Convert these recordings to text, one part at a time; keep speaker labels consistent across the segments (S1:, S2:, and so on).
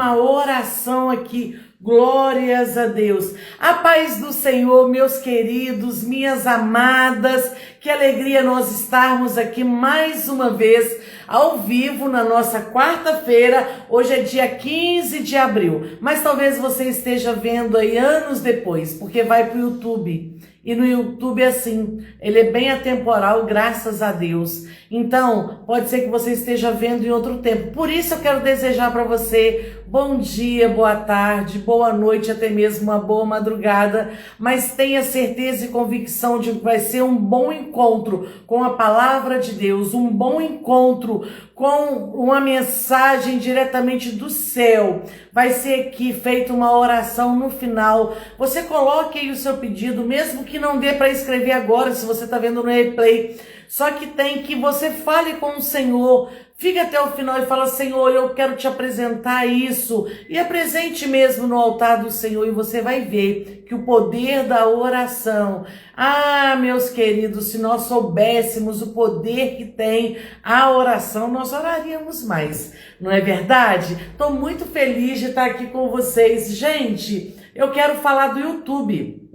S1: uma oração aqui. Glórias a Deus. A paz do Senhor, meus queridos, minhas amadas. Que alegria nós estarmos aqui mais uma vez ao vivo na nossa quarta-feira. Hoje é dia 15 de abril, mas talvez você esteja vendo aí anos depois, porque vai para o YouTube. E no YouTube é assim, ele é bem atemporal, graças a Deus. Então, pode ser que você esteja vendo em outro tempo. Por isso eu quero desejar para você bom dia, boa tarde, boa noite, até mesmo uma boa madrugada. Mas tenha certeza e convicção de que vai ser um bom encontro com a palavra de Deus, um bom encontro com uma mensagem diretamente do céu. Vai ser aqui feita uma oração no final. Você coloque aí o seu pedido, mesmo que não dê para escrever agora, se você está vendo no replay. Só que tem que você fale com o Senhor. Fica até o final e fala: Senhor, eu quero te apresentar isso. E apresente mesmo no altar do Senhor e você vai ver que o poder da oração... Ah, meus queridos, se nós soubéssemos o poder que tem a oração, nós oraríamos mais. Não é verdade? Estou muito feliz de estar aqui com vocês. Gente, eu quero falar do YouTube.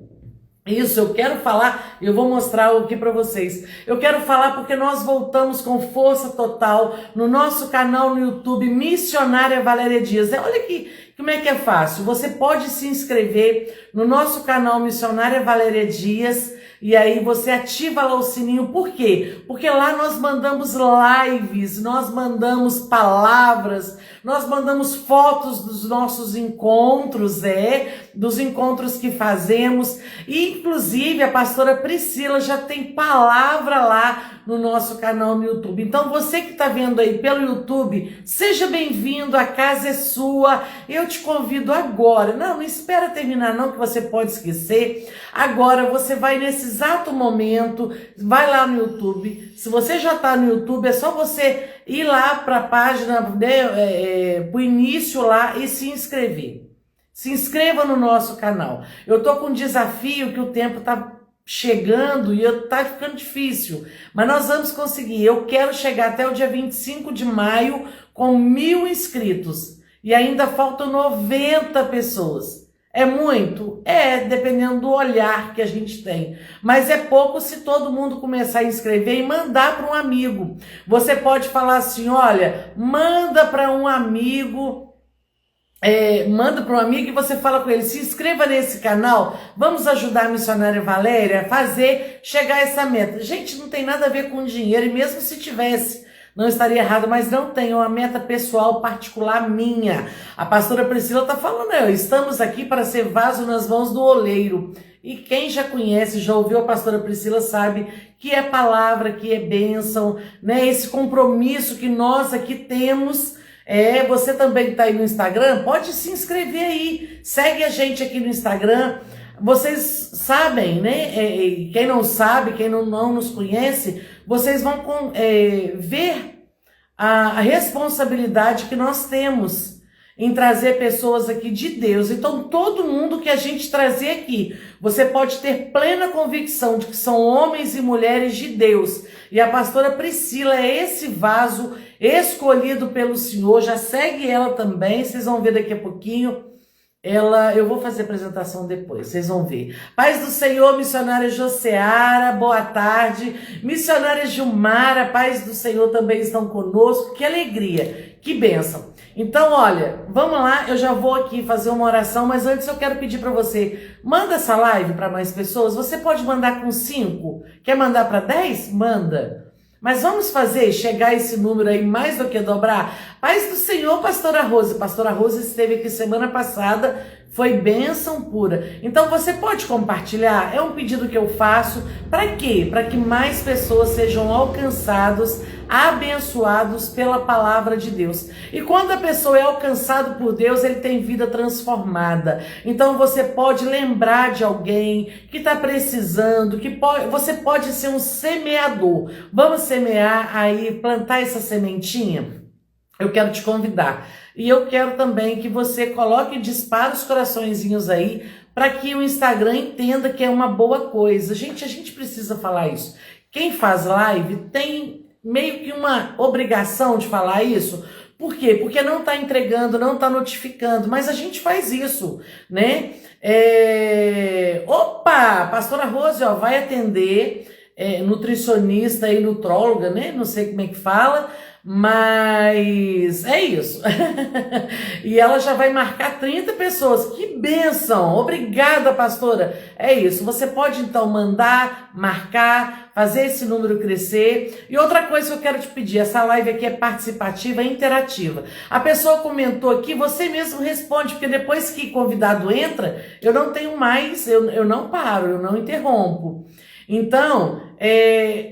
S1: Isso, eu quero falar, eu vou mostrar aqui para vocês. Eu quero falar porque nós voltamos com força total no nosso canal no YouTube, Missionária Valéria Dias. Olha aqui, como é que é fácil. Você pode se inscrever no nosso canal Missionária Valéria Dias e aí você ativa lá o sininho. Por quê? Porque lá nós mandamos lives, nós mandamos palavras, nós mandamos fotos dos nossos encontros, dos encontros que fazemos. E, inclusive, a pastora Priscila já tem palavra lá no nosso canal no YouTube. Então, você que está vendo aí pelo YouTube, seja bem-vindo, a casa é sua. Eu te convido agora. Não espera terminar não, que você pode esquecer. Agora, você vai nesse exato momento, vai lá no YouTube. Se você já está no YouTube, é só você ir lá para a página, para o início lá e se inscrever. Se inscreva no nosso canal. Eu tô com um desafio que o tempo tá chegando e tá ficando difícil, mas nós vamos conseguir. Eu quero chegar até o dia 25 de maio com 1000 inscritos e ainda faltam 90 pessoas. É muito? Dependendo do olhar que a gente tem. Mas é pouco se todo mundo começar a inscrever e mandar para um amigo. Você pode falar assim: olha, manda para um amigo... manda para um amigo e você fala com ele: se inscreva nesse canal, vamos ajudar a Missionária Valéria a fazer chegar a essa meta. Gente, não tem nada a ver com dinheiro, e mesmo se tivesse, não estaria errado, mas não tem, é uma meta pessoal, particular minha. A pastora Priscila está falando: estamos aqui para ser vaso nas mãos do oleiro. E quem já conhece, já ouviu a pastora Priscila, sabe que é palavra, que é bênção, né? Esse compromisso que nós aqui temos. Você também que está aí no Instagram, pode se inscrever aí, segue a gente aqui no Instagram. Vocês sabem, né? Quem não sabe, quem não nos conhece, vocês vão ver a responsabilidade que nós temos em trazer pessoas aqui de Deus. Então, todo mundo que a gente trazer aqui, você pode ter plena convicção de que são homens e mulheres de Deus. E a pastora Priscila é esse vaso escolhido pelo Senhor. Já segue ela também, vocês vão ver daqui a pouquinho. Eu vou fazer a apresentação depois, vocês vão ver. Paz do Senhor, missionária Joseara, boa tarde. Missionária Gilmara, paz do Senhor também estão conosco. Que alegria, que bênção. Então, olha, vamos lá, eu já vou aqui fazer uma oração, mas antes eu quero pedir para você, manda essa live para mais pessoas. Você pode mandar com 5, quer mandar para 10? Manda. Mas vamos fazer chegar esse número aí mais do que dobrar? Paz do Senhor, pastora Rose. Pastora Rose esteve aqui semana passada, foi bênção pura. Então você pode compartilhar? É um pedido que eu faço. Para quê? Para que mais pessoas sejam alcançados, abençoados pela palavra de Deus. E quando a pessoa é alcançada por Deus, ele tem vida transformada. Então você pode lembrar de alguém que está precisando, você pode ser um semeador. Vamos semear aí, plantar essa sementinha? Eu quero te convidar. E eu quero também que você coloque e dispare os coraçõezinhos aí, para que o Instagram entenda que é uma boa coisa. Gente, a gente precisa falar isso. Quem faz live tem meio que uma obrigação de falar isso, Por quê? Porque não está entregando, não está notificando, mas a gente faz isso, né? Opa, a pastora Rose, ó, vai atender, nutricionista e nutróloga, né? Não sei como é que fala, mas é isso. E ela já vai marcar 30 pessoas. Que bênção! Obrigada, pastora. É isso. Você pode então mandar, marcar, fazer esse número crescer. E outra coisa que eu quero te pedir, essa live aqui é participativa e interativa. A pessoa comentou aqui, você mesmo responde, porque depois que convidado entra, eu não tenho mais, eu não paro, eu não interrompo. Então,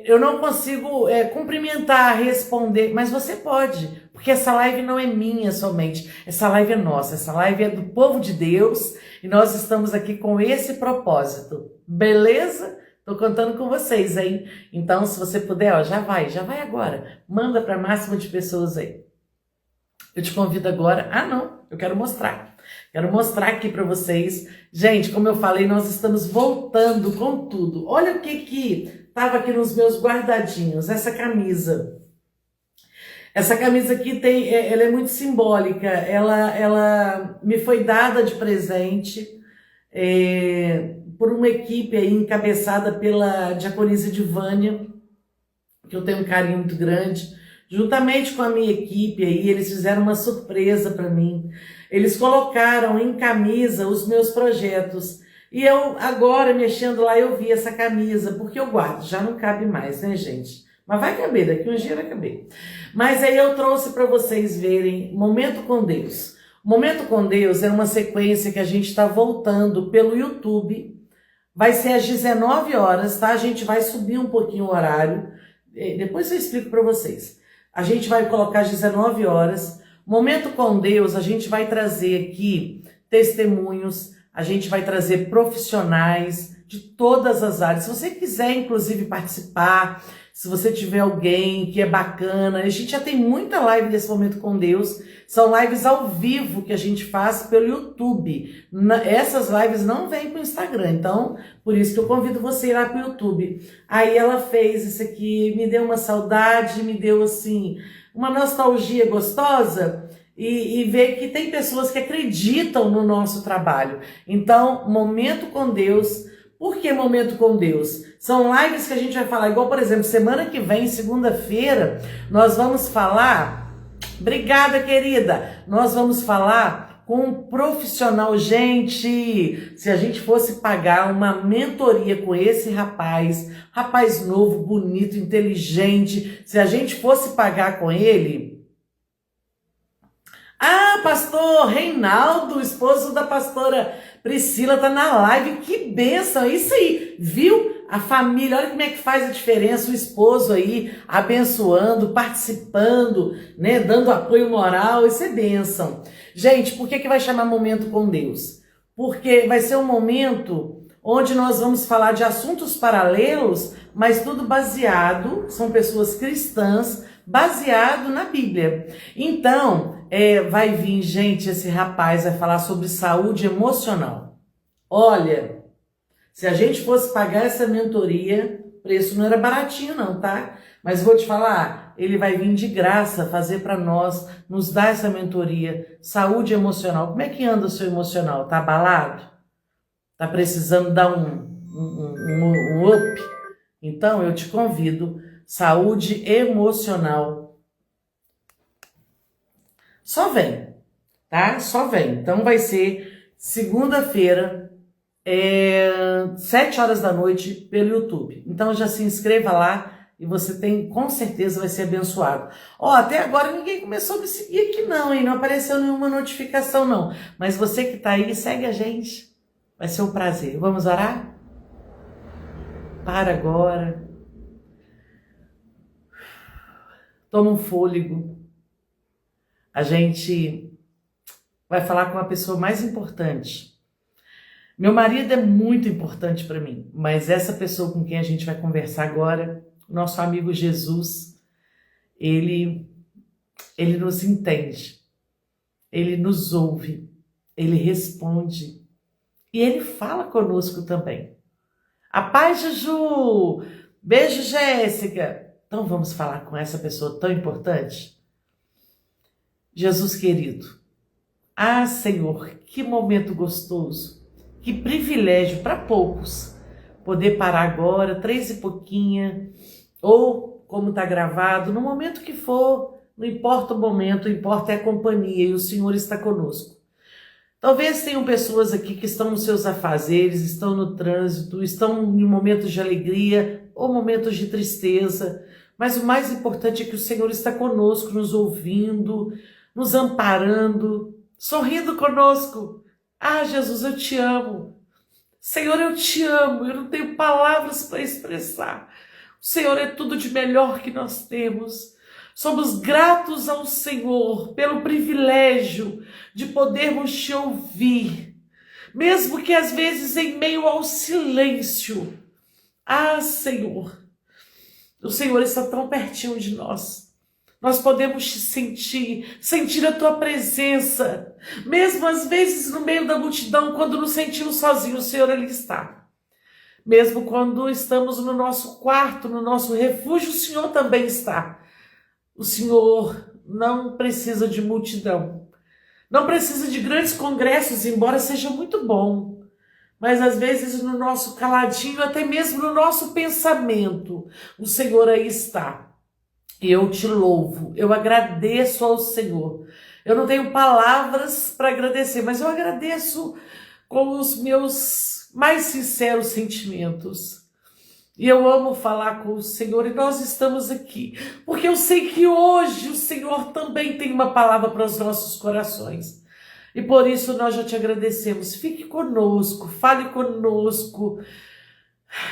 S1: eu não consigo cumprimentar, responder, mas você pode, porque essa live não é minha somente, essa live é nossa, essa live é do povo de Deus e nós estamos aqui com esse propósito, beleza? Tô contando com vocês, hein? Então, se você puder, ó, já vai agora, manda para máximo de pessoas aí. Eu te convido agora, eu quero mostrar. Quero mostrar aqui para vocês. Gente, como eu falei, nós estamos voltando com tudo. Olha o que estava aqui nos meus guardadinhos. Essa camisa. Essa camisa aqui ela é muito simbólica. Ela me foi dada de presente por uma equipe aí encabeçada pela diaconisa Divânia, que eu tenho um carinho muito grande. Juntamente com a minha equipe aí, eles fizeram uma surpresa para mim. Eles colocaram em camisa os meus projetos. E eu, agora, mexendo lá, eu vi essa camisa, porque eu guardo. Já não cabe mais, né, gente? Mas vai caber, daqui uns dias vai caber. Mas aí eu trouxe para vocês verem Momento com Deus. Momento com Deus é uma sequência que a gente está voltando pelo YouTube. Vai ser às 19 horas, tá? A gente vai subir um pouquinho o horário. Depois eu explico para vocês. A gente vai colocar às 19 horas. Momento com Deus, a gente vai trazer aqui testemunhos, a gente vai trazer profissionais de todas as áreas. Se você quiser, inclusive, participar, se você tiver alguém que é bacana, a gente já tem muita live nesse Momento com Deus. São lives ao vivo que a gente faz pelo YouTube. Essas lives não vêm para o Instagram, então por isso que eu convido você a ir lá para o YouTube. Aí ela fez isso aqui, me deu uma saudade, me deu assim uma nostalgia gostosa e ver que tem pessoas que acreditam no nosso trabalho. Então, Momento com Deus. Por que Momento com Deus? São lives que a gente vai falar, igual, por exemplo, semana que vem, segunda-feira, nós vamos falar... Obrigada, querida! Nós vamos falar com um profissional. Gente, se a gente fosse pagar uma mentoria com esse rapaz novo, bonito, inteligente, se a gente fosse pagar com ele... Ah, pastor Reinaldo, esposo da pastora Priscila, tá na live. Que bênção, isso aí, viu? A família, olha como é que faz a diferença, o esposo aí abençoando, participando, né, dando apoio moral, isso é bênção. Gente, por que vai chamar Momento com Deus? Porque vai ser um momento onde nós vamos falar de assuntos paralelos, mas tudo baseado, são pessoas cristãs, baseado na Bíblia. Então, vai vir, gente, esse rapaz vai falar sobre saúde emocional. Olha, se a gente fosse pagar essa mentoria, o preço não era baratinho não, tá? Mas vou te falar, ele vai vir de graça fazer para nós, nos dar essa mentoria, saúde emocional. Como é que anda o seu emocional? Tá abalado? Tá precisando dar um up? Então, eu te convido, saúde emocional. Só vem, tá? Só vem. Então, vai ser segunda-feira, 7 horas da noite, pelo YouTube. Então, já se inscreva lá e você com certeza vai ser abençoado. Ó, até agora ninguém começou a me seguir aqui não, hein? Não apareceu nenhuma notificação não. Mas você que tá aí, segue a gente. Vai ser um prazer. Vamos orar? Para agora. Toma um fôlego. A gente vai falar com a pessoa mais importante. Meu marido é muito importante para mim, mas essa pessoa com quem a gente vai conversar agora, nosso amigo Jesus, ele nos entende, ele nos ouve, ele responde e ele fala conosco também. A paz, Juju! Beijo, Jéssica! Então vamos falar com essa pessoa tão importante? Jesus querido, ah, Senhor, que momento gostoso, que privilégio para poucos poder parar agora, 3 e pouquinha, ou como está gravado, no momento que for, não importa o momento, o importa é a companhia e o Senhor está conosco. Talvez tenham pessoas aqui que estão nos seus afazeres, estão no trânsito, estão em momentos de alegria ou momentos de tristeza, mas o mais importante é que o Senhor está conosco, nos ouvindo, nos amparando, sorrindo conosco. Ah, Jesus, eu te amo. Senhor, eu te amo. Eu não tenho palavras para expressar. O Senhor é tudo de melhor que nós temos. Somos gratos ao Senhor pelo privilégio de podermos te ouvir, mesmo que às vezes em meio ao silêncio. Ah, Senhor, o Senhor está tão pertinho de nós. Nós podemos te sentir a tua presença, mesmo às vezes no meio da multidão, quando nos sentimos sozinhos, o Senhor ali está. Mesmo quando estamos no nosso quarto, no nosso refúgio, o Senhor também está. O Senhor não precisa de multidão, não precisa de grandes congressos, embora seja muito bom. Mas às vezes no nosso caladinho, até mesmo no nosso pensamento, o Senhor aí está. E eu te louvo, eu agradeço ao Senhor. Eu não tenho palavras para agradecer, mas eu agradeço com os meus mais sinceros sentimentos. E eu amo falar com o Senhor e nós estamos aqui, porque eu sei que hoje o Senhor também tem uma palavra para os nossos corações. E por isso nós já te agradecemos. Fique conosco, fale conosco,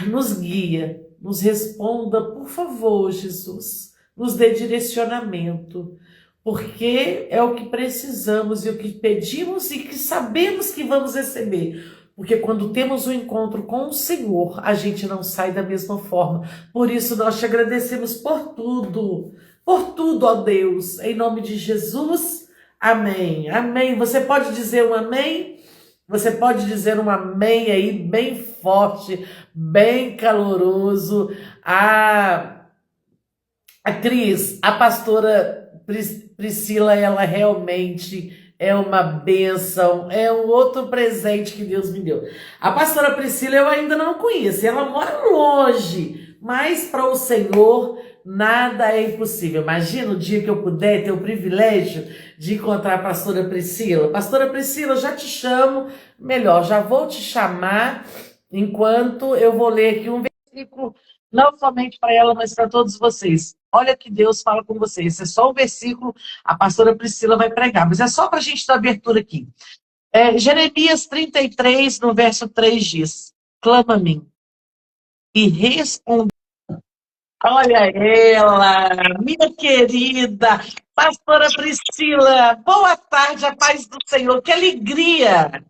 S1: nos guia, nos responda, por favor, Jesus. Nos dê direcionamento, porque é o que precisamos e o que pedimos e que sabemos que vamos receber. Porque quando temos um encontro com o Senhor, a gente não sai da mesma forma. Por isso nós te agradecemos por tudo, ó Deus, em nome de Jesus. Amém. Amém. Você pode dizer um amém? Você pode dizer um amém aí, bem forte, bem caloroso. A Cris, a pastora Priscila, ela realmente é uma bênção, é um outro presente que Deus me deu. A pastora Priscila eu ainda não conheço, ela mora longe, mas para o Senhor nada é impossível. Imagina o dia que eu puder ter o privilégio de encontrar a pastora Priscila. Pastora Priscila, já te chamo, melhor, já vou te chamar, enquanto eu vou ler aqui um versículo, não somente para ela, mas para todos vocês. Olha que Deus fala com vocês. Esse é só o versículo, a pastora Priscila vai pregar, mas é só para a gente dar abertura aqui. Jeremias 33, no verso 3 diz: clama a mim e responda. Olha ela, minha querida pastora Priscila. Boa tarde, a paz do Senhor. Que alegria!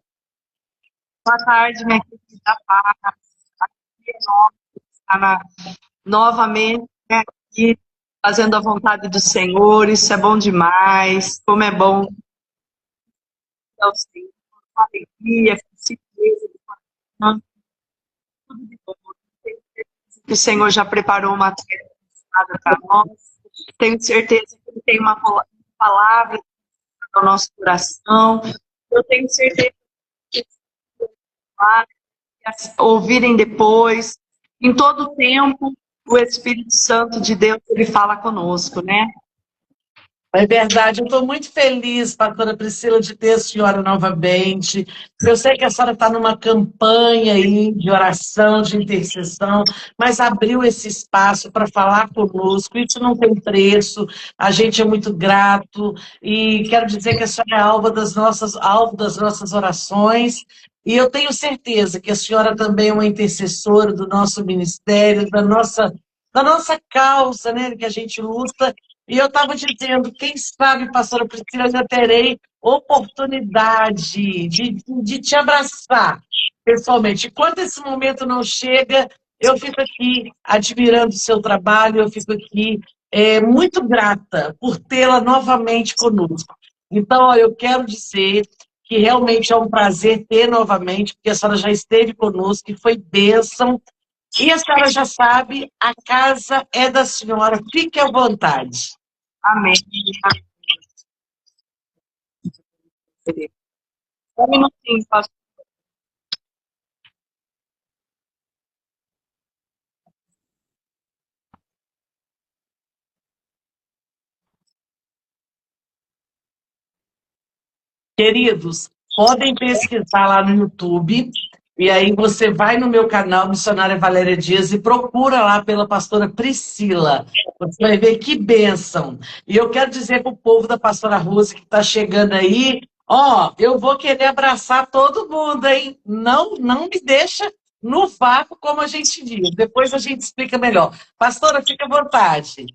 S2: Boa tarde, minha querida Paz. Aqui novamente, né, aqui, fazendo a vontade do Senhor. Isso é bom demais. Como é bom ao Senhor, com alegria, com certeza, tudo de bom. Tenho certeza que o Senhor já preparou uma terra para nós. Tenho certeza que Ele tem uma palavra no nosso coração. Eu tenho certeza que ouvirem depois. Em todo tempo, o Espírito Santo de Deus, ele fala conosco, né?
S1: É verdade, eu estou muito feliz, pastora Priscila, de ter a senhora novamente. Eu sei que a senhora está numa campanha aí de oração, de intercessão, mas abriu esse espaço para falar conosco. Isso não tem preço, a gente é muito grato e quero dizer que a senhora é alvo das nossas orações. E eu tenho certeza que a senhora também é uma intercessora do nosso ministério, da nossa causa, né, que a gente luta. E eu estava dizendo, quem sabe, pastora Priscila, eu já terei oportunidade de te abraçar pessoalmente. Enquanto esse momento não chega, eu fico aqui admirando o seu trabalho, eu fico aqui muito grata por tê-la novamente conosco. Então, ó, eu quero dizer que realmente é um prazer ter novamente, porque a senhora já esteve conosco e foi bênção. E a senhora já sabe, a casa é da senhora, fique à vontade.
S2: Amém. Um minutinho, pastor.
S1: Queridos, podem pesquisar lá no YouTube, e aí você vai no meu canal, Missionária Valéria Dias, e procura lá pela pastora Priscila. Você vai ver que bênção. E eu quero dizer para o povo da pastora Rose que está chegando aí, ó, eu vou querer abraçar todo mundo, hein? Não me deixa no vácuo como a gente viu. Depois a gente explica melhor. Pastora, fica à vontade.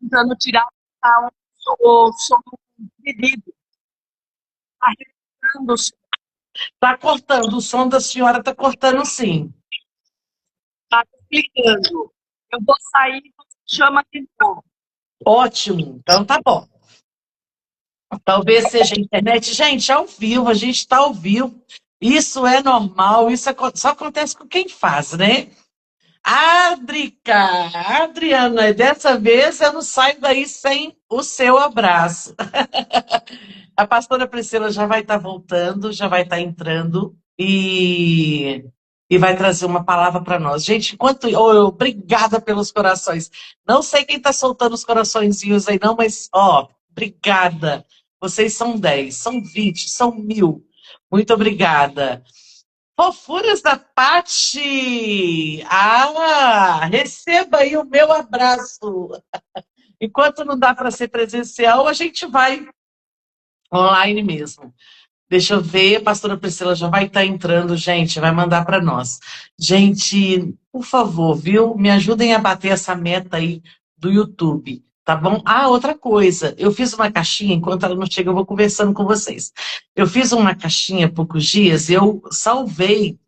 S2: Tentando tirar o som pedido. Arrebentando o som.
S1: Tá cortando, o som da senhora tá cortando sim.
S2: Tá explicando. Eu vou sair e você chama de novo.
S1: Ótimo, então tá bom. Talvez seja a internet. Gente, ao vivo, a gente está ao vivo. Isso é normal, isso só acontece com quem faz, né? Adriana, dessa vez eu não saio daí sem o seu abraço. A pastora Priscila já vai estar voltando, já vai estar entrando e vai trazer uma palavra para nós. Gente, obrigada pelos corações. Não sei quem está soltando os coraçõezinhos aí, não, mas, ó, obrigada. Vocês são 10, são 20, são 1000. Muito obrigada. Fofuras da Pati! Ah, receba aí o meu abraço. Enquanto não dá para ser presencial, a gente vai online mesmo. Deixa eu ver, a pastora Priscila já vai estar entrando, gente, vai mandar para nós. Gente, por favor, viu? Me ajudem a bater essa meta aí do YouTube, tá bom? Ah, outra coisa, eu fiz uma caixinha, enquanto ela não chega, eu vou conversando com vocês. Eu fiz uma caixinha há poucos dias, eu salvei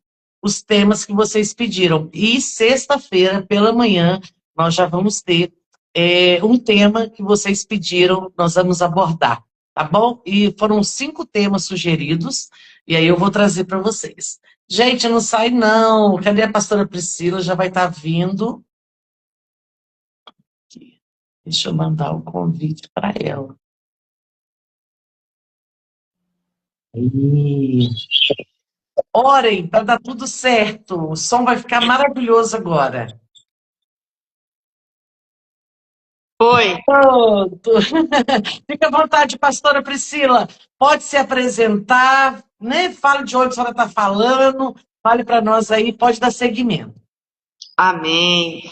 S1: os temas que vocês pediram. E sexta-feira, pela manhã, nós já vamos ter um tema que vocês pediram, nós vamos abordar. Tá bom? E foram 5 temas sugeridos, e aí eu vou trazer para vocês. Gente, não sai não. Cadê a pastora Priscila? Já vai estar vindo. Aqui. Deixa eu mandar o convite para ela. E... Orem para dar tudo certo. O som vai ficar maravilhoso agora.
S2: Oi.
S1: Pronto. Fica à vontade, pastora Priscila. Pode se apresentar, né? Fale de onde a senhora está falando, fale para nós aí, pode dar seguimento.
S2: Amém.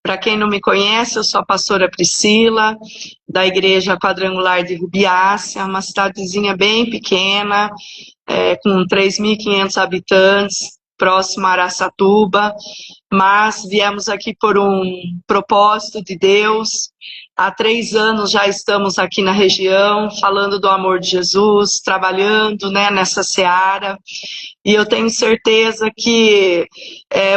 S2: Para quem não me conhece, eu sou a pastora Priscila, da Igreja Quadrangular de Rubiácea, uma cidadezinha bem pequena, com 3.500 habitantes, próximo a Araçatuba, mas viemos aqui por um propósito de Deus. Há 3 anos já estamos aqui na região, falando do amor de Jesus, trabalhando, né, nessa seara. E eu tenho certeza que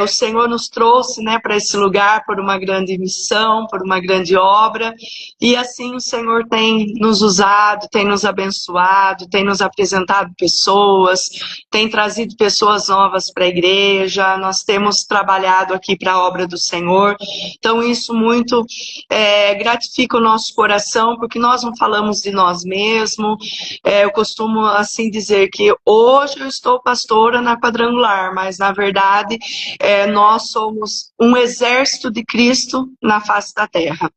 S2: o Senhor nos trouxe, né, para esse lugar por uma grande missão, por uma grande obra. E assim o Senhor tem nos usado, tem nos abençoado, tem nos apresentado pessoas, tem trazido pessoas novas para a igreja. Nós temos trabalhado aqui para a obra do Senhor. Então isso muito gratifica o nosso coração, porque nós não falamos de nós mesmos. Eu costumo assim dizer que hoje eu estou pastora na Quadrangular, mas na verdade nós somos um exército de Cristo na face da terra,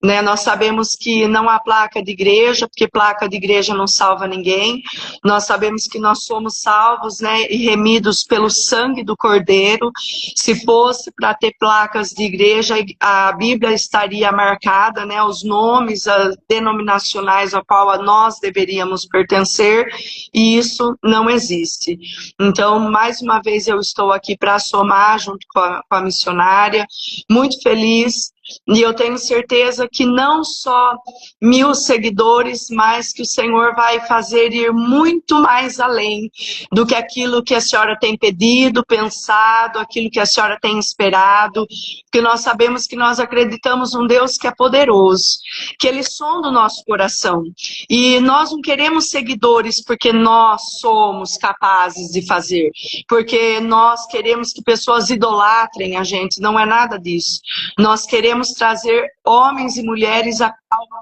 S2: né? Nós sabemos que não há placa de igreja, porque placa de igreja não salva ninguém. Nós sabemos que nós somos salvos, né, e remidos pelo sangue do Cordeiro. Se fosse para ter placas de igreja, a Bíblia estaria marcada, né, os nomes denominacionais a qual nós deveríamos pertencer, e isso não existe. Então, mais uma vez eu estou aqui para somar junto com a missionária, muito feliz. E eu tenho certeza que não só 1000 seguidores, mas que o Senhor vai fazer ir muito mais além do que aquilo que a senhora tem pedido, pensado, aquilo que a senhora tem esperado, porque nós sabemos que nós acreditamos num Deus que é poderoso, que Ele sonda o nosso coração. E nós não queremos seguidores porque nós somos capazes de fazer, porque nós queremos que pessoas idolatrem a gente, não é nada disso. Nós queremos queremos trazer homens e mulheres ao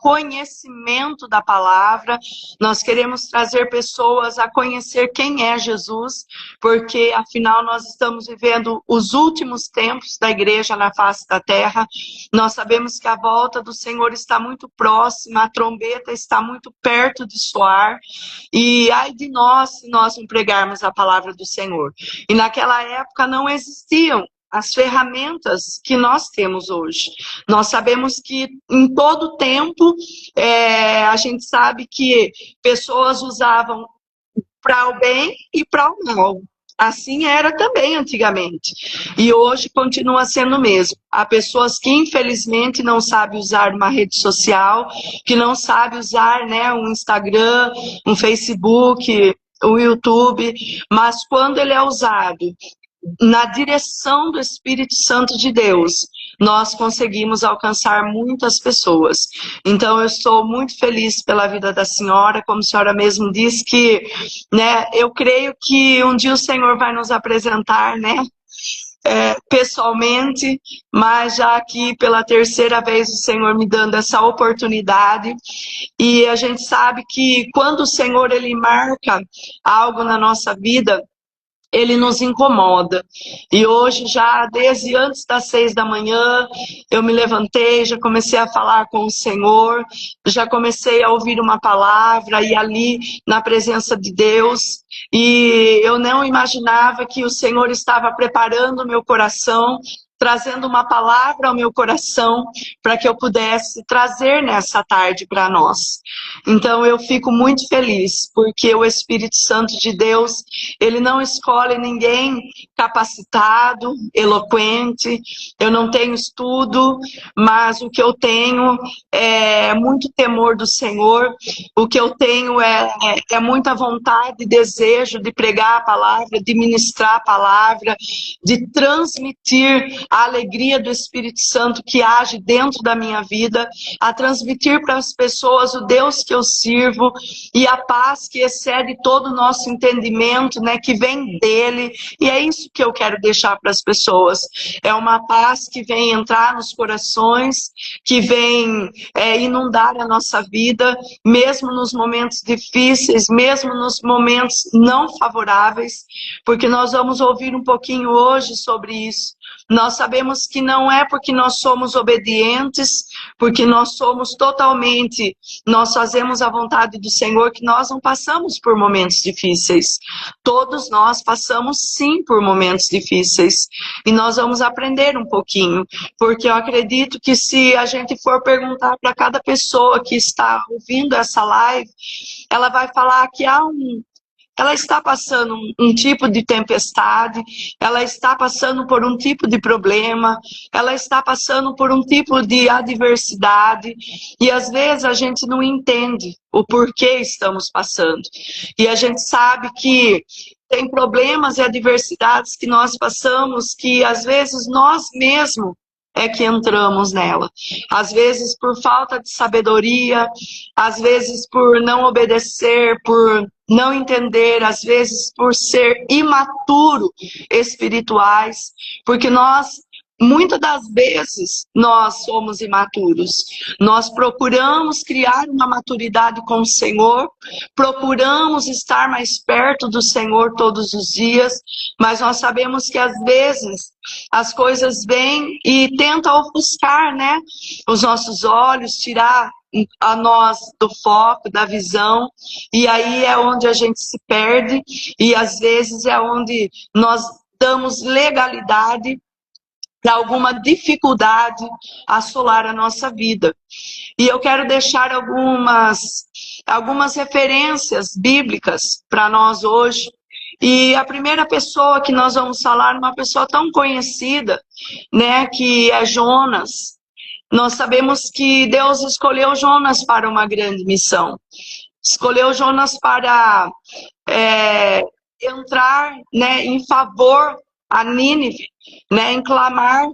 S2: conhecimento da palavra, nós queremos trazer pessoas a conhecer quem é Jesus, porque afinal nós estamos vivendo os últimos tempos da igreja na face da terra. Nós sabemos que a volta do Senhor está muito próxima, a trombeta está muito perto de soar, e ai de nós se nós não pregarmos a palavra do Senhor. E naquela época não existiam as ferramentas que nós temos hoje. Nós sabemos que em todo tempo, a gente sabe que pessoas usavam para o bem e para o mal. Assim era também antigamente. E hoje continua sendo o mesmo. Há pessoas que infelizmente não sabem usar uma rede social, que não sabem usar, né, um Instagram, um Facebook, o YouTube, mas quando ele é usado na direção do Espírito Santo de Deus, nós conseguimos alcançar muitas pessoas. Então eu estou muito feliz pela vida da senhora, como a senhora mesmo disse que, né, eu creio que um dia o Senhor vai nos apresentar, né, pessoalmente, mas já aqui pela terceira vez o Senhor me dando essa oportunidade, e a gente sabe que quando o Senhor ele marca algo na nossa vida, ele nos incomoda. E hoje, já desde antes das 6 da manhã, eu me levantei, já comecei a falar com o Senhor, já comecei a ouvir uma palavra, e ali na presença de Deus, e eu não imaginava que o Senhor estava preparando o meu coração, trazendo uma palavra ao meu coração, para que eu pudesse trazer nessa tarde para nós. Então eu fico muito feliz, porque o Espírito Santo de Deus, ele não escolhe ninguém capacitado, eloquente. Eu não tenho estudo, mas o que eu tenho é muito temor do Senhor, o que eu tenho é muita vontade e desejo de pregar a palavra, de ministrar a palavra, de transmitir a alegria do Espírito Santo que age dentro da minha vida, a transmitir para as pessoas o Deus que eu sirvo e a paz que excede todo o nosso entendimento, né, que vem dele. E é isso que eu quero deixar para as pessoas. É uma paz que vem entrar nos corações, que vem inundar a nossa vida, mesmo nos momentos difíceis, mesmo nos momentos não favoráveis, porque nós vamos ouvir um pouquinho hoje sobre isso. Nós sabemos que não é porque nós somos obedientes, porque nós somos totalmente, nós fazemos a vontade do Senhor, que nós não passamos por momentos difíceis. Todos nós passamos sim por momentos difíceis. E nós vamos aprender um pouquinho, porque eu acredito que se a gente for perguntar para cada pessoa que está ouvindo essa live, ela vai falar que ela está passando um tipo de tempestade, ela está passando por um tipo de problema, ela está passando por um tipo de adversidade, e às vezes a gente não entende o porquê estamos passando. E a gente sabe que tem problemas e adversidades que nós passamos que às vezes nós mesmos é que entramos nela. Às vezes por falta de sabedoria, às vezes por não obedecer, por não entender, às vezes por ser imaturo espirituais, porque muitas das vezes, nós somos imaturos. Nós procuramos criar uma maturidade com o Senhor, procuramos estar mais perto do Senhor todos os dias, mas nós sabemos que às vezes as coisas vêm e tentam ofuscar, né, os nossos olhos, tirar a nós do foco, da visão, e aí é onde a gente se perde, e às vezes é onde nós damos legalidade para alguma dificuldade assolar a nossa vida. E eu quero deixar algumas referências bíblicas para nós hoje. E a primeira pessoa que nós vamos falar, uma pessoa tão conhecida, né, que é Jonas. Nós sabemos que Deus escolheu Jonas para uma grande missão. Escolheu Jonas para entrar, né, em favor a Nínive, né, em clamar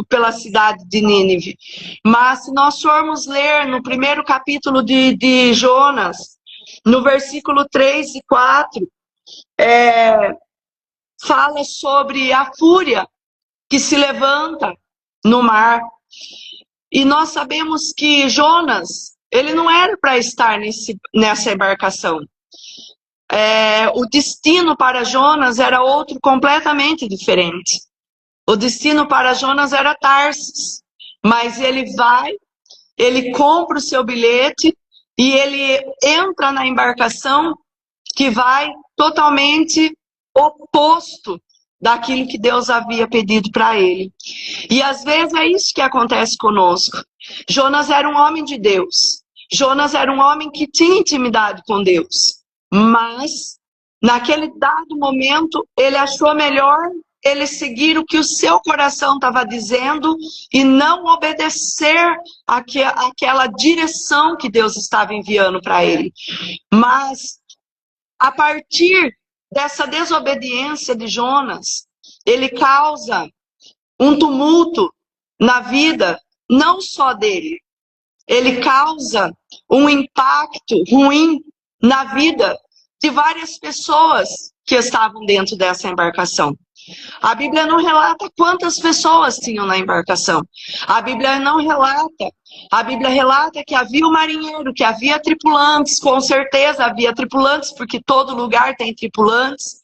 S2: pela cidade de Nínive. Mas se nós formos ler no primeiro capítulo de Jonas, no versículo 3 e 4, fala sobre a fúria que se levanta no mar. E nós sabemos que Jonas, ele não era para estar nessa embarcação. O destino para Jonas era outro completamente diferente. O destino para Jonas era Tarsis. Mas ele vai, ele compra o seu bilhete e ele entra na embarcação que vai totalmente oposto daquilo que Deus havia pedido para ele. E às vezes é isso que acontece conosco. Jonas era um homem de Deus. Jonas era um homem que tinha intimidade com Deus. Mas, naquele dado momento, ele achou melhor ele seguir o que o seu coração estava dizendo e não obedecer àquela direção que Deus estava enviando para ele. Mas, a partir dessa desobediência de Jonas, ele causa um tumulto na vida, não só dele. Ele causa um impacto ruim na vida de várias pessoas que estavam dentro dessa embarcação. A Bíblia não relata quantas pessoas tinham na embarcação. A Bíblia não relata. A Bíblia relata que havia um marinheiro, que havia tripulantes. Com certeza havia tripulantes, porque todo lugar tem tripulantes.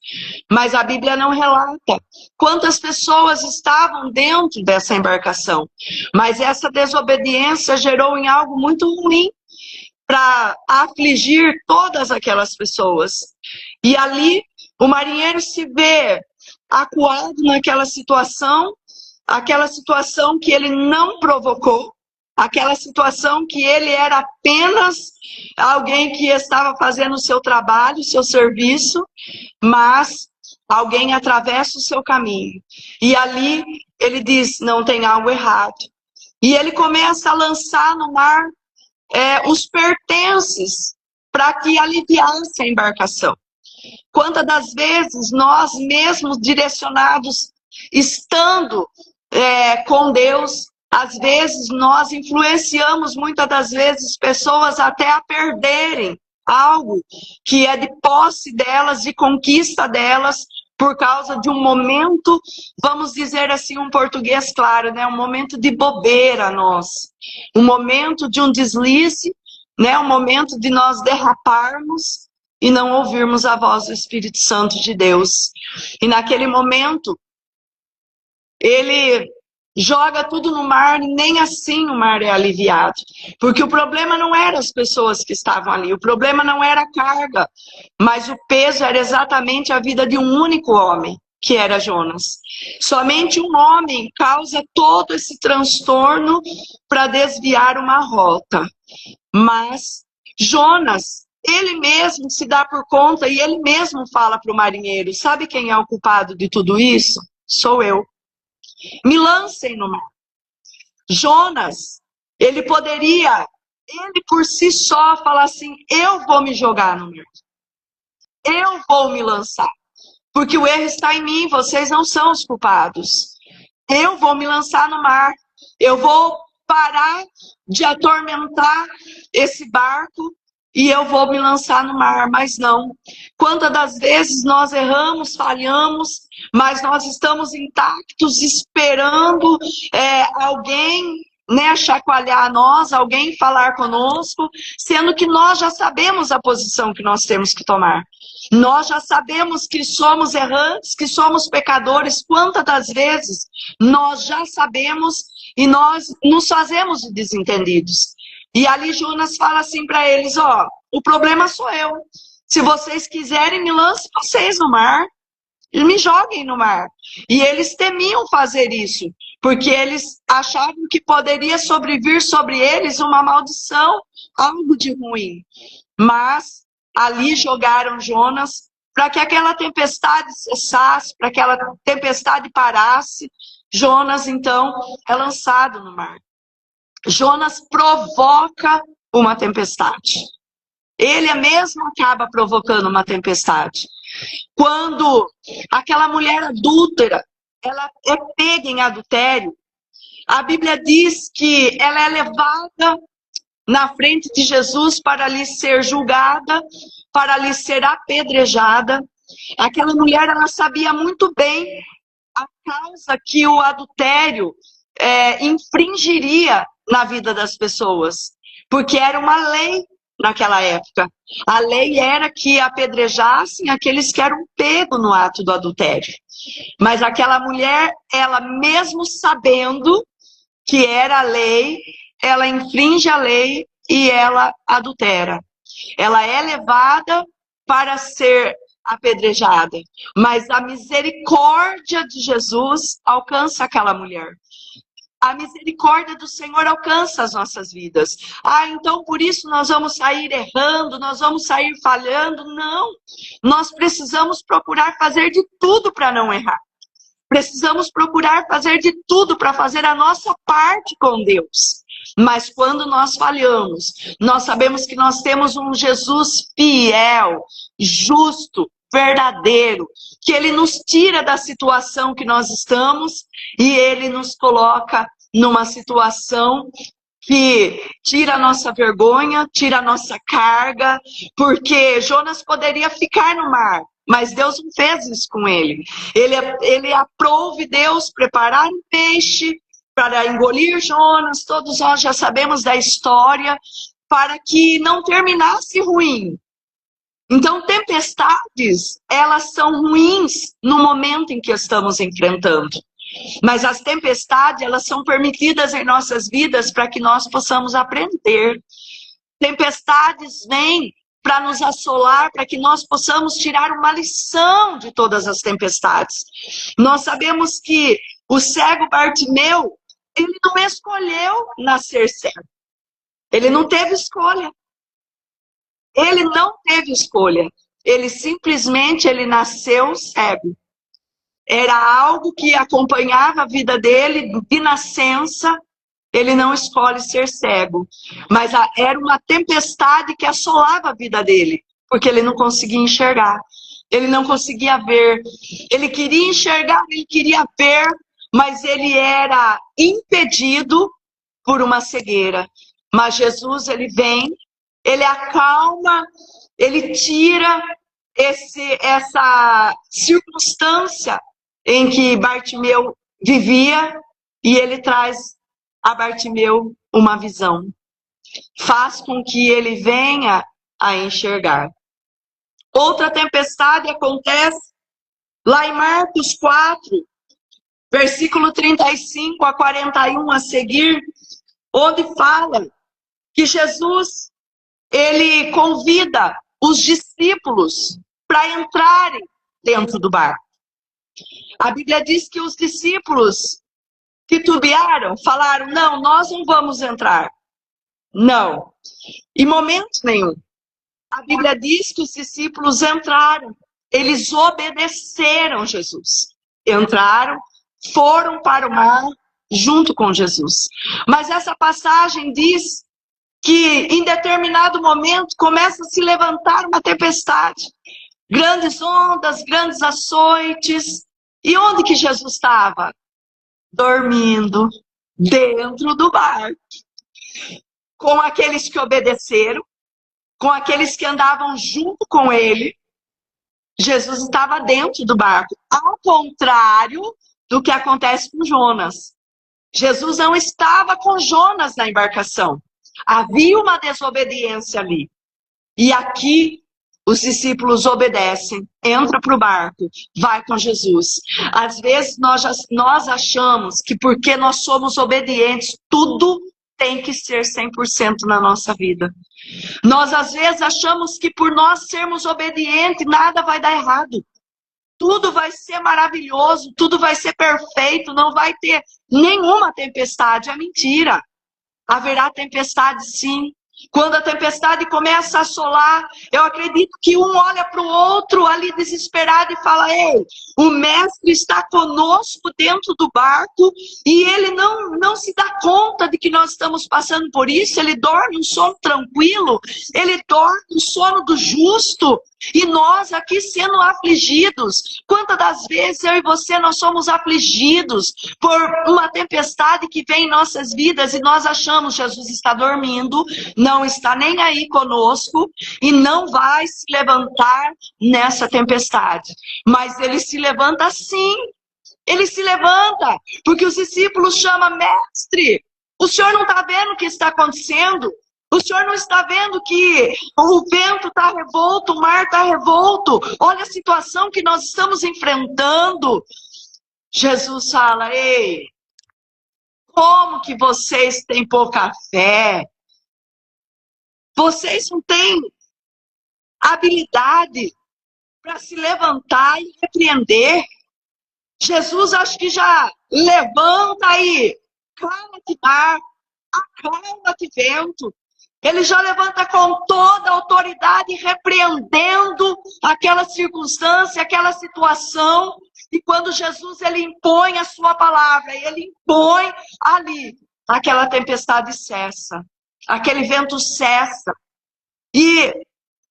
S2: Mas a Bíblia não relata quantas pessoas estavam dentro dessa embarcação. Mas essa desobediência gerou em algo muito ruim para afligir todas aquelas pessoas. E ali o marinheiro se vê acuado naquela situação, aquela situação que ele não provocou, aquela situação que ele era apenas alguém que estava fazendo o seu trabalho, o seu serviço, mas alguém atravessa o seu caminho. E ali ele diz, não tem algo errado. E ele começa a lançar no mar os pertences para que aliviasse a embarcação. Quantas das vezes nós mesmos direcionados, estando com Deus, às vezes nós influenciamos muitas das vezes pessoas até a perderem algo que é de posse delas, de conquista delas, por causa de um momento, vamos dizer assim, um português claro, né? Um momento de bobeira nós, um momento de um deslize, né? Um momento de nós derraparmos e não ouvirmos a voz do Espírito Santo de Deus. E naquele momento, ele joga tudo no mar, e nem assim o mar é aliviado. Porque o problema não era as pessoas que estavam ali, o problema não era a carga, mas o peso era exatamente a vida de um único homem, que era Jonas. Somente um homem causa todo esse transtorno para desviar uma rota. Mas Jonas, ele mesmo se dá por conta e ele mesmo fala para o marinheiro, sabe quem é o culpado de tudo isso? Sou eu. Me lancem no mar. Jonas, ele poderia, ele por si só, falar assim, eu vou me jogar no mar. Eu vou me lançar. Porque o erro está em mim, vocês não são os culpados. Eu vou me lançar no mar. Eu vou parar de atormentar esse barco e eu vou me lançar no mar, mas não. Quantas das vezes nós erramos, falhamos, mas nós estamos intactos, esperando alguém, né, chacoalhar nós, alguém falar conosco, sendo que nós já sabemos a posição que nós temos que tomar. Nós já sabemos que somos errantes, que somos pecadores. Quantas das vezes nós já sabemos e nós nos fazemos de desentendidos. E ali Jonas fala assim para eles, ó, o problema sou eu. Se vocês quiserem, me lancem vocês no mar. E me joguem no mar. E eles temiam fazer isso, porque eles achavam que poderia sobrevir sobre eles uma maldição, algo de ruim. Mas ali jogaram Jonas para que aquela tempestade cessasse, para que aquela tempestade parasse. Jonas, então, é lançado no mar. Jonas provoca uma tempestade. Ele mesmo acaba provocando uma tempestade. Quando aquela mulher adúltera, ela é pega em adultério, a Bíblia diz que ela é levada na frente de Jesus para ali ser julgada, para ali ser apedrejada. Aquela mulher, ela sabia muito bem a causa que o adultério infringiria na vida das pessoas, porque era uma lei naquela época. A lei era que apedrejassem aqueles que eram pegos no ato do adultério. Mas aquela mulher, ela mesmo sabendo que era a lei, ela infringe a lei e ela adultera. Ela é levada para ser apedrejada, mas a misericórdia de Jesus alcança aquela mulher. A misericórdia do Senhor alcança as nossas vidas. Então por isso nós vamos sair errando, nós vamos sair falhando. Não, nós precisamos procurar fazer de tudo para não errar. Precisamos procurar fazer de tudo para fazer a nossa parte com Deus. Mas quando nós falhamos, nós sabemos que nós temos um Jesus fiel, justo, verdadeiro, que Ele nos tira da situação que nós estamos e Ele nos coloca numa situação que tira a nossa vergonha, tira a nossa carga, porque Jonas poderia ficar no mar, mas Deus não fez isso com ele. Ele aprouve Deus preparar um peixe para engolir Jonas, todos nós já sabemos da história, para que não terminasse ruim. Então, tempestades, elas são ruins no momento em que estamos enfrentando. Mas as tempestades, elas são permitidas em nossas vidas para que nós possamos aprender. Tempestades vêm para nos assolar, para que nós possamos tirar uma lição de todas as tempestades. Nós sabemos que o cego Bartimeu, ele não escolheu nascer cego. Ele não teve escolha. Ele não teve escolha. Ele simplesmente nasceu cego. Era algo que acompanhava a vida dele de nascença. Ele não escolhe ser cego. Mas era uma tempestade que assolava a vida dele. Porque ele não conseguia enxergar. Ele não conseguia ver. Ele queria enxergar, ele queria ver. Mas ele era impedido por uma cegueira. Mas Jesus, ele vem, ele acalma, ele tira essa circunstância em que Bartimeu vivia e ele traz a Bartimeu uma visão. Faz com que ele venha a enxergar. Outra tempestade acontece lá em Marcos 4, versículo 35 a 41 a seguir, onde fala que Jesus, ele convida os discípulos para entrarem dentro do barco. A Bíblia diz que os discípulos titubearam, falaram, não, nós não vamos entrar. Não, em momento nenhum. A Bíblia diz que os discípulos entraram, eles obedeceram Jesus. Entraram, foram para o mar junto com Jesus. Mas essa passagem diz que em determinado momento começa a se levantar uma tempestade. Grandes ondas, grandes açoites. E onde que Jesus estava? Dormindo dentro do barco. Com aqueles que obedeceram, com aqueles que andavam junto com ele. Jesus estava dentro do barco. Ao contrário do que acontece com Jonas. Jesus não estava com Jonas na embarcação. Havia uma desobediência ali. E aqui os discípulos obedecem, entram para o barco, vai com Jesus. Às vezes nós achamos que porque nós somos obedientes, tudo tem que ser 100% na nossa vida. Nós às vezes achamos que por nós sermos obedientes, nada vai dar errado. Tudo vai ser maravilhoso, tudo vai ser perfeito, não vai ter nenhuma tempestade. É mentira. Haverá tempestade sim. Quando a tempestade começa a assolar, eu acredito que um olha para o outro ali desesperado e fala, ei, o mestre está conosco dentro do barco e ele não se dá conta de que nós estamos passando por isso, ele dorme um sono tranquilo, ele dorme o sono do justo e nós aqui sendo afligidos. Quantas das vezes eu e você nós somos afligidos por uma tempestade que vem em nossas vidas e nós achamos Jesus está dormindo, não está nem aí conosco e não vai se levantar nessa tempestade. Mas ele se levanta sim. Ele se levanta, porque os discípulos chamam mestre. O senhor não está vendo o que está acontecendo? O senhor não está vendo que o vento está revolto, o mar está revolto? Olha a situação que nós estamos enfrentando. Jesus fala, ei, como que vocês têm pouca fé? Vocês não têm habilidade para se levantar e repreender. Jesus acho que já levanta aí, calma-te mar, acalma-te vento. Ele já levanta com toda a autoridade, repreendendo aquela circunstância, aquela situação. E quando Jesus ele impõe a sua palavra, ele impõe ali, aquela tempestade cessa, aquele vento cessa. E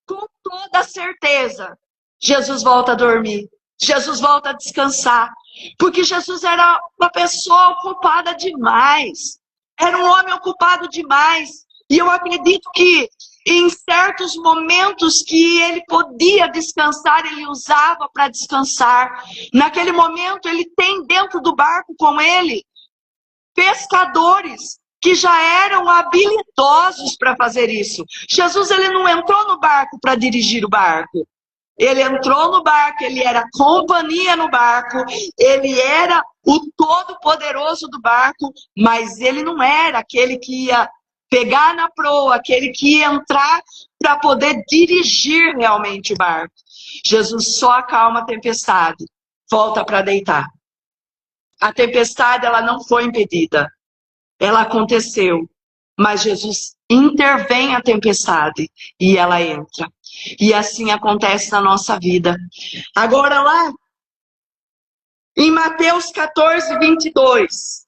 S2: com toda certeza, Jesus volta a dormir. Jesus volta a descansar. Porque Jesus era uma pessoa ocupada demais. Era um homem ocupado demais. E eu acredito que em certos momentos que ele podia descansar, ele usava para descansar. Naquele momento, ele tem dentro do barco com ele pescadores que já eram habilidosos para fazer isso. Jesus ele não entrou no barco para dirigir o barco. Ele entrou no barco, ele era companhia no barco, ele era o todo-poderoso do barco, mas ele não era aquele que ia pegar na proa, aquele que ia entrar para poder dirigir realmente o barco. Jesus só acalma a tempestade, volta para deitar. A tempestade ela não foi impedida, ela aconteceu, mas Jesus intervém a tempestade e ela entra. E assim acontece na nossa vida. Agora lá, em Mateus 14, 22,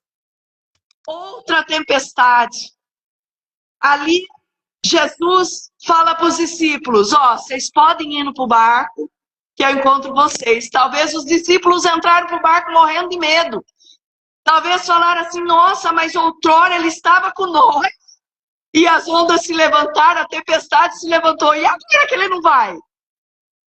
S2: outra tempestade. Ali, Jesus fala para os discípulos, ó, vocês podem ir para o barco, que eu encontro vocês. Talvez os discípulos entraram para o barco morrendo de medo. Talvez falaram assim, nossa, mas outrora ele estava com nós. E as ondas se levantaram, a tempestade se levantou. E agora que ele não vai?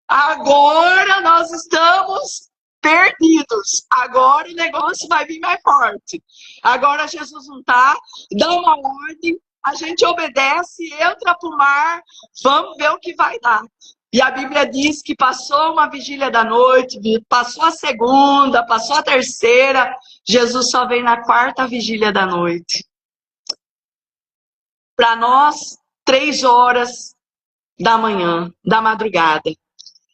S2: Agora nós estamos perdidos. Agora o negócio vai vir mais forte. Agora Jesus não está, dá uma ordem, a gente obedece, entra para o mar, vamos ver o que vai dar. E a Bíblia diz que passou uma vigília da noite, passou a segunda, passou a terceira, Jesus só vem na quarta vigília da noite. Para nós, 3 horas da manhã, da madrugada.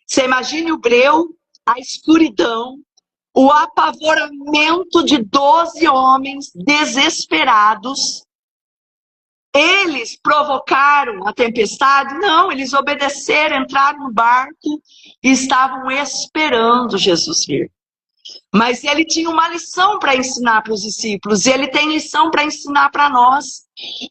S2: Você imagine o breu, a escuridão, o apavoramento de 12 homens desesperados. Eles provocaram a tempestade? Não, eles obedeceram, entraram no barco e estavam esperando Jesus vir. Mas ele tinha uma lição para ensinar para os discípulos, e ele tem lição para ensinar para nós.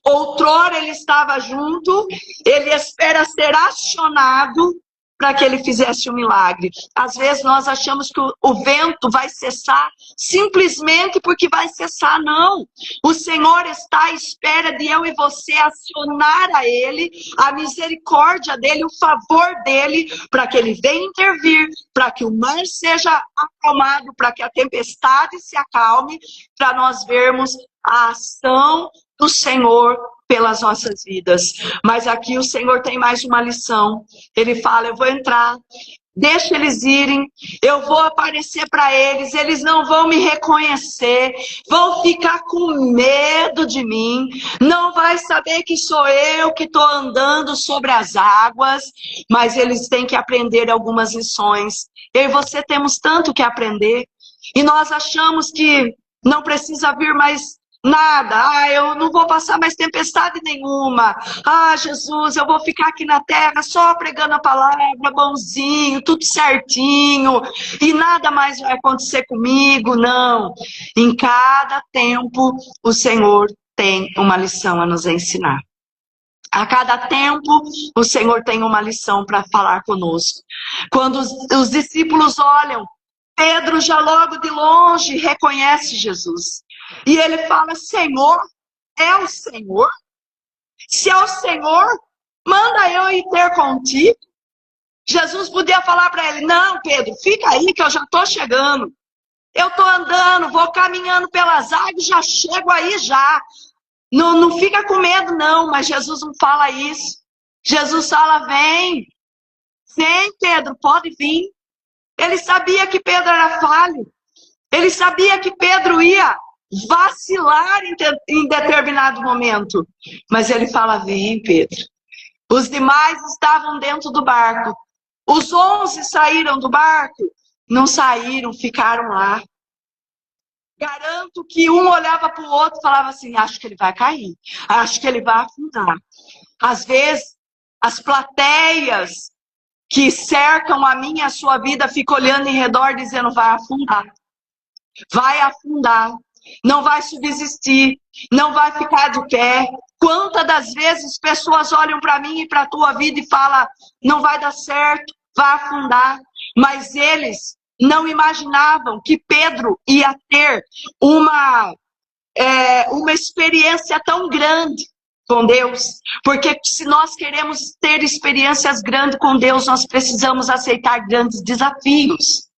S2: Outrora ele estava junto, ele espera ser acionado para que ele fizesse um milagre. Às vezes nós achamos que o vento vai cessar simplesmente porque vai cessar. Não. O Senhor está à espera de eu e você acionar a Ele, a misericórdia dEle, o favor dEle, para que Ele venha intervir, para que o mar seja acalmado, para que a tempestade se acalme, para nós vermos a ação do Senhor pelas nossas vidas. Mas aqui o Senhor tem mais uma lição. Ele fala, eu vou entrar, deixa eles irem, eu vou aparecer para eles, eles não vão me reconhecer, vão ficar com medo de mim, não vai saber que sou eu que estou andando sobre as águas, mas eles têm que aprender algumas lições. Eu e você temos tanto que aprender, e nós achamos que não precisa vir mais nada, eu não vou passar mais tempestade nenhuma. Jesus, eu vou ficar aqui na terra só pregando a palavra, bonzinho, tudo certinho, e nada mais vai acontecer comigo. Não. Em cada tempo, o Senhor tem uma lição a nos ensinar. A cada tempo, o Senhor tem uma lição para falar conosco. Quando os discípulos olham, Pedro já logo de longe reconhece Jesus. E ele fala, Senhor, é o Senhor? Se é o Senhor, manda eu ir ter contigo. Jesus podia falar para ele, não, Pedro, fica aí que eu já estou chegando. Eu estou andando, vou caminhando pelas águas, já chego aí já. Não, não fica com medo, não. Mas Jesus não fala isso. Jesus fala, vem, Pedro, pode vir. Ele sabia que Pedro era falho. Ele sabia que Pedro ia vacilar em determinado momento. Mas ele fala, vem, Pedro. Os demais estavam dentro do barco. Os 11 saíram do barco. Não saíram, ficaram lá. Garanto que um olhava para o outro e falava assim, acho que ele vai cair. Acho que ele vai afundar. Às vezes, as plateias que cercam a minha e a sua vida ficam olhando em redor dizendo, vai afundar. Vai afundar. Não vai subsistir. Não vai ficar de pé. Quantas das vezes pessoas olham para mim e para a tua vida e falam, não vai dar certo, vai afundar. Mas eles não imaginavam que Pedro ia ter uma experiência tão grande com Deus. Porque se nós queremos ter experiências grandes com Deus, nós precisamos aceitar grandes desafios.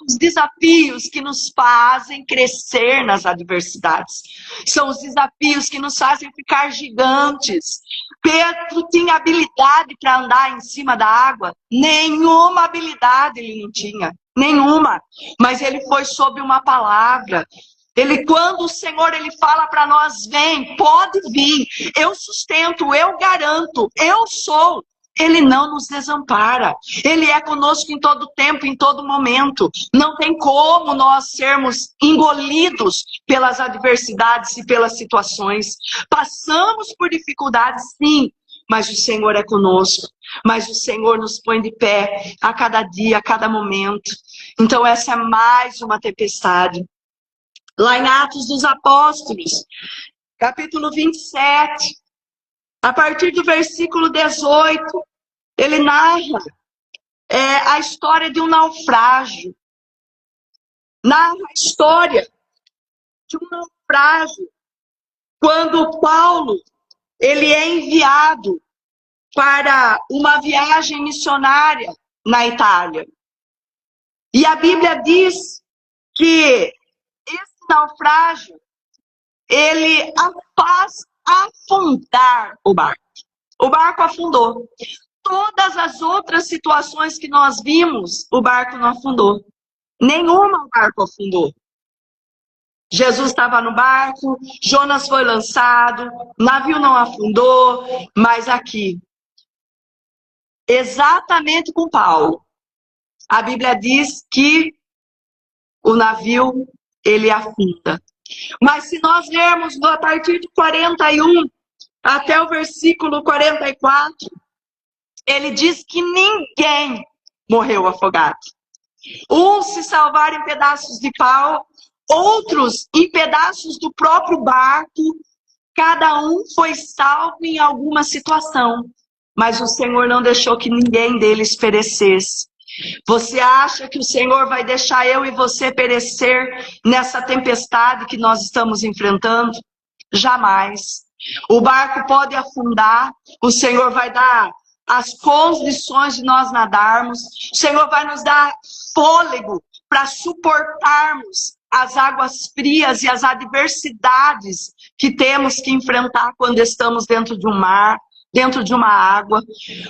S2: Os desafios que nos fazem crescer nas adversidades. São os desafios que nos fazem ficar gigantes. Pedro tinha habilidade para andar em cima da água? Nenhuma habilidade ele não tinha. Nenhuma. Mas ele foi sob uma palavra. Quando o Senhor ele fala para nós, vem, pode vir. Eu sustento, eu garanto, eu sou. Ele não nos desampara. Ele é conosco em todo tempo, em todo momento. Não tem como nós sermos engolidos pelas adversidades e pelas situações. Passamos por dificuldades, sim, mas o Senhor é conosco. Mas o Senhor nos põe de pé a cada dia, a cada momento. Então essa é mais uma tempestade. Lá em Atos dos Apóstolos, capítulo 27, a partir do versículo 18, ele narra a história de um naufrágio. Narra a história de um naufrágio. Quando Paulo ele é enviado para uma viagem missionária na Itália. E a Bíblia diz que esse naufrágio, ele faz afundar o barco. O barco afundou. Todas as outras situações que nós vimos, o barco não afundou. Nenhuma o barco afundou. Jesus estava no barco, Jonas foi lançado, o navio não afundou, mas aqui, exatamente com Paulo, a Bíblia diz que o navio, ele afunda. Mas se nós lermos a partir de 41 até o versículo 44, ele diz que ninguém morreu afogado. Uns se salvaram em pedaços de pau, outros em pedaços do próprio barco. Cada um foi salvo em alguma situação. Mas o Senhor não deixou que ninguém deles perecesse. Você acha que o Senhor vai deixar eu e você perecer nessa tempestade que nós estamos enfrentando? Jamais. O barco pode afundar, o Senhor vai dar as condições de nós nadarmos, o Senhor vai nos dar fôlego para suportarmos as águas frias e as adversidades que temos que enfrentar quando estamos dentro de um mar, dentro de uma água,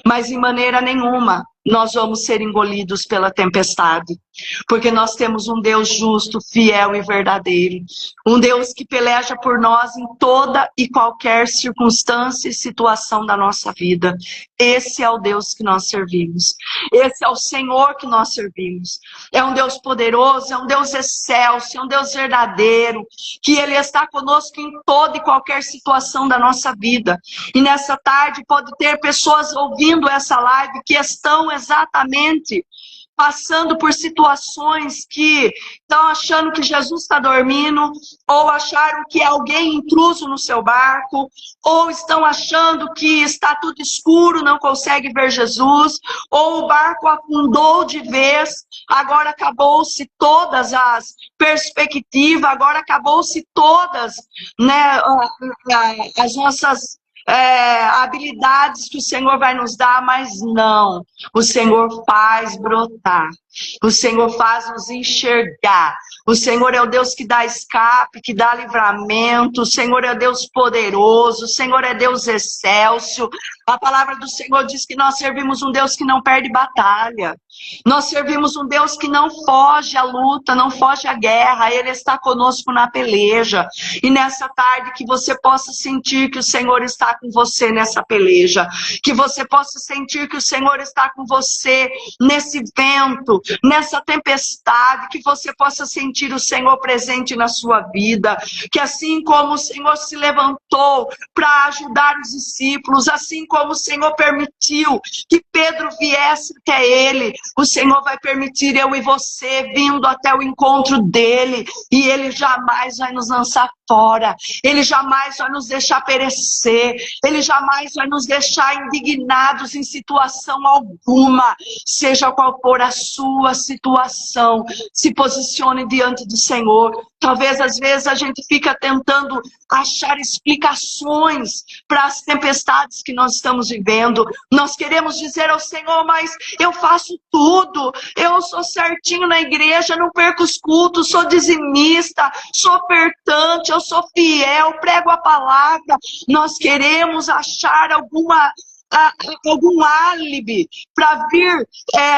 S2: mas em maneira nenhuma nós vamos ser engolidos pela tempestade, porque nós temos um Deus justo, fiel e verdadeiro, um Deus que peleja por nós em toda e qualquer circunstância e situação da nossa vida. Esse é o Deus que nós servimos, esse é o Senhor que nós servimos, é um Deus poderoso, é um Deus excelso, é um Deus verdadeiro, que Ele está conosco em toda e qualquer situação da nossa vida. E nessa tarde pode ter pessoas ouvindo essa live que estão exatamente passando por situações que estão achando que Jesus está dormindo, ou acharam que é alguém intruso no seu barco, ou estão achando que está tudo escuro, não consegue ver Jesus, ou o barco afundou de vez, agora acabou-se todas as perspectivas, agora acabou-se todas, né, as nossas habilidades que o Senhor vai nos dar, mas não, o Senhor faz brotar, O Senhor faz-nos enxergar. O Senhor é o Deus que dá escape, que dá livramento. O Senhor é Deus poderoso. O Senhor é Deus excelso. A palavra do Senhor diz que nós servimos um Deus que não perde batalha. Nós servimos um Deus que não foge à luta, não foge à guerra. Ele está conosco na peleja. E nessa tarde que você possa sentir que o Senhor está com você nessa peleja. Que você possa sentir que o Senhor está com você nesse vento, nessa tempestade. Que você possa sentir o Senhor presente na sua vida. Que assim como o Senhor se levantou para ajudar os discípulos, assim como o Senhor permitiu que Pedro viesse até ele, o Senhor vai permitir eu e você vindo até o encontro dele, e ele jamais vai nos lançar fora, ele jamais vai nos deixar perecer, ele jamais vai nos deixar indignados em situação alguma, seja qual for a sua situação. Se posicione diante do Senhor. Talvez às vezes a gente fica tentando achar explicações para as tempestades que nós estamos vivendo. Nós queremos dizer ao Senhor, mas eu faço tudo, eu sou certinho na igreja, não perco os cultos, sou dizimista, sou ofertante, eu sou fiel, prego a palavra. Nós queremos achar algum álibi para vir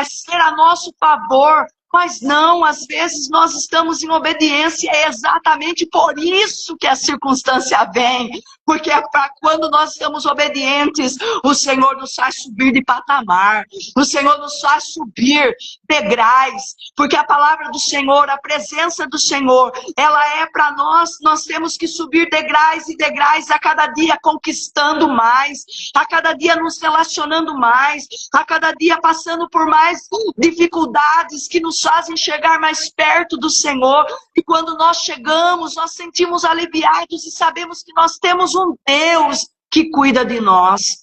S2: ser a nosso favor. Mas não, às vezes nós estamos em obediência, é exatamente por isso que a circunstância vem. Porque é para quando nós estamos obedientes, o Senhor nos faz subir de patamar, o Senhor nos faz subir degraus, porque a palavra do Senhor, a presença do Senhor, ela é para nós, nós temos que subir degraus e degraus a cada dia, conquistando mais, a cada dia nos relacionando mais, a cada dia passando por mais dificuldades que nos fazem chegar mais perto do Senhor. E quando nós chegamos, nós sentimos aliviados e sabemos que nós temos um Deus que cuida de nós.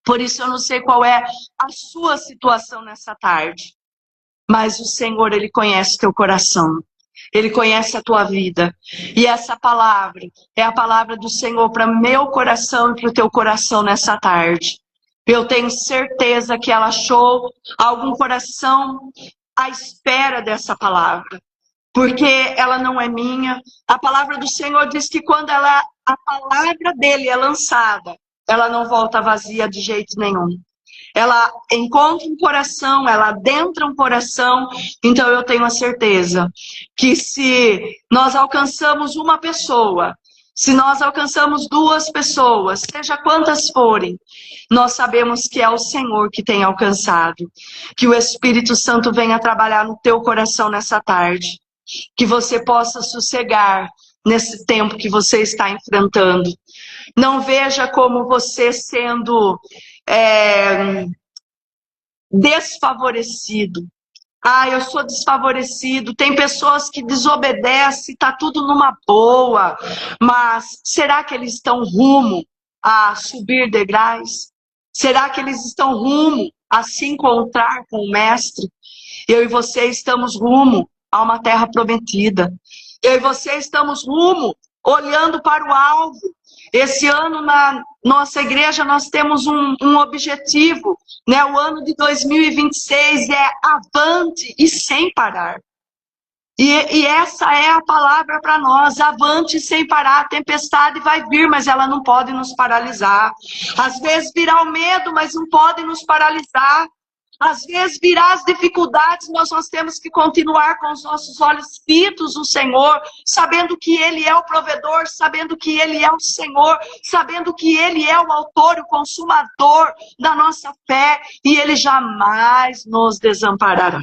S2: Por isso eu não sei qual é a sua situação nessa tarde, mas o Senhor, Ele conhece teu coração, Ele conhece a tua vida, e essa palavra é a palavra do Senhor para meu coração e para o teu coração nessa tarde. Eu tenho certeza que ela achou algum coração à espera dessa palavra, porque ela não é minha. A palavra do Senhor diz que quando a palavra dele é lançada, ela não volta vazia de jeito nenhum. Ela encontra um coração, ela adentra um coração. Então eu tenho a certeza que se nós alcançamos uma pessoa, se nós alcançamos 2 pessoas, seja quantas forem, nós sabemos que é o Senhor que tem alcançado. Que o Espírito Santo venha trabalhar no teu coração nessa tarde. Que você possa sossegar nesse tempo que você está enfrentando. Não veja como você sendo desfavorecido. Ah, eu sou desfavorecido. Tem pessoas que desobedecem, está tudo numa boa. Mas será que eles estão rumo a subir degraus? Será que eles estão rumo a se encontrar com o Mestre? Eu e você estamos rumo a uma terra prometida. Eu e você estamos rumo, olhando para o alvo. Esse ano na nossa igreja nós temos um objetivo, né? O ano de 2026 é avante e sem parar. E essa é a palavra para nós, avante sem parar. A tempestade vai vir, mas ela não pode nos paralisar. Às vezes virá o medo, mas não pode nos paralisar. Às vezes virá as dificuldades, nós temos que continuar com os nossos olhos fitos no Senhor, sabendo que Ele é o provedor, sabendo que Ele é o Senhor, sabendo que Ele é o autor, o consumador da nossa fé, e Ele jamais nos desamparará.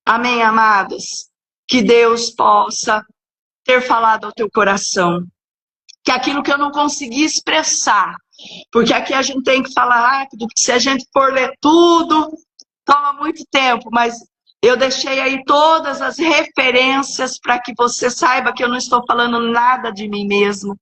S2: Amém, amadas? Que Deus possa ter falado ao teu coração, que aquilo que eu não consegui expressar, porque aqui a gente tem que falar rápido, porque se a gente for ler tudo, toma muito tempo, mas eu deixei aí todas as referências para que você saiba que eu não estou falando nada de mim mesmo,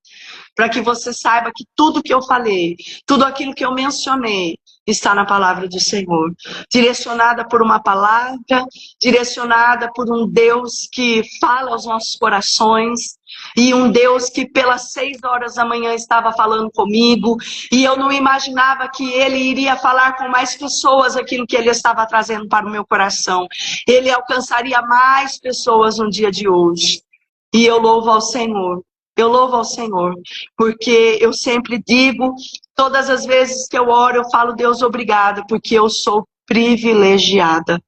S2: para que você saiba que tudo que eu falei, tudo aquilo que eu mencionei, está na palavra do Senhor, direcionada por uma palavra, direcionada por um Deus que fala aos nossos corações, e um Deus que pelas 6 horas da manhã estava falando comigo, e eu não imaginava que Ele iria falar com mais pessoas aquilo que Ele estava trazendo para o meu coração. Ele alcançaria mais pessoas no dia de hoje. E eu louvo ao Senhor. Eu louvo ao Senhor, porque eu sempre digo, todas as vezes que eu oro, eu falo, Deus, obrigada, porque eu sou privilegiada.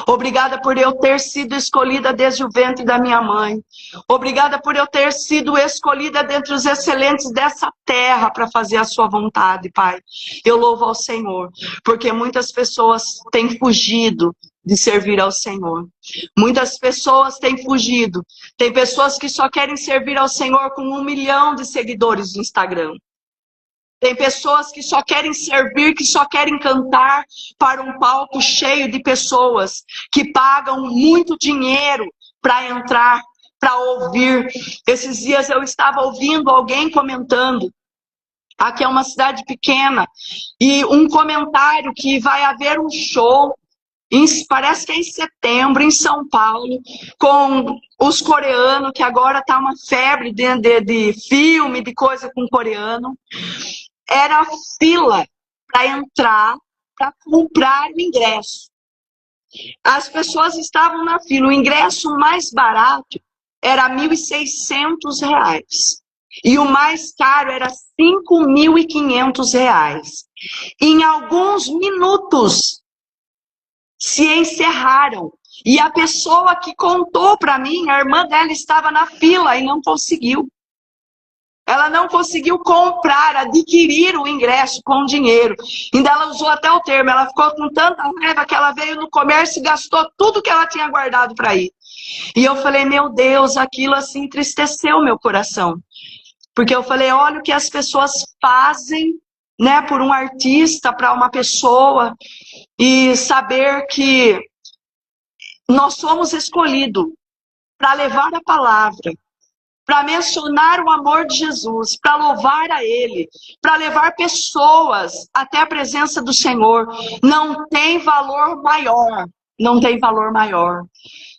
S2: Obrigada por eu ter sido escolhida desde o ventre da minha mãe. Obrigada por eu ter sido escolhida dentre os excelentes dessa terra para fazer a sua vontade, Pai. Eu louvo ao Senhor, porque muitas pessoas têm fugido de servir ao Senhor. Muitas pessoas têm fugido. Tem pessoas que só querem servir ao Senhor com 1 milhão de seguidores no Instagram. Tem pessoas que só querem servir, que só querem cantar para um palco cheio de pessoas que pagam muito dinheiro para entrar, para ouvir. Esses dias eu estava ouvindo alguém comentando. Aqui é uma cidade pequena e um comentário que vai haver um show, parece que é em setembro, em São Paulo, com os coreanos, que agora está uma febre de filme, de coisa com coreano. Era fila para entrar, para comprar o ingresso. As pessoas estavam na fila. O ingresso mais barato era R$ 1.600. E o mais caro era R$ 5.500. Em alguns minutos se encerraram. E a pessoa que contou para mim, a irmã dela estava na fila e não conseguiu. Ela não conseguiu comprar, adquirir o ingresso com dinheiro. Ainda ela usou até o termo, ela ficou com tanta raiva que ela veio no comércio e gastou tudo que ela tinha guardado para ir. E eu falei, meu Deus, aquilo assim entristeceu meu coração. Porque eu falei, olha o que as pessoas fazem, né, por um artista, para uma pessoa, e saber que nós somos escolhidos para levar a palavra, para mencionar o amor de Jesus, para louvar a Ele, para levar pessoas até a presença do Senhor. Não tem valor maior, não tem valor maior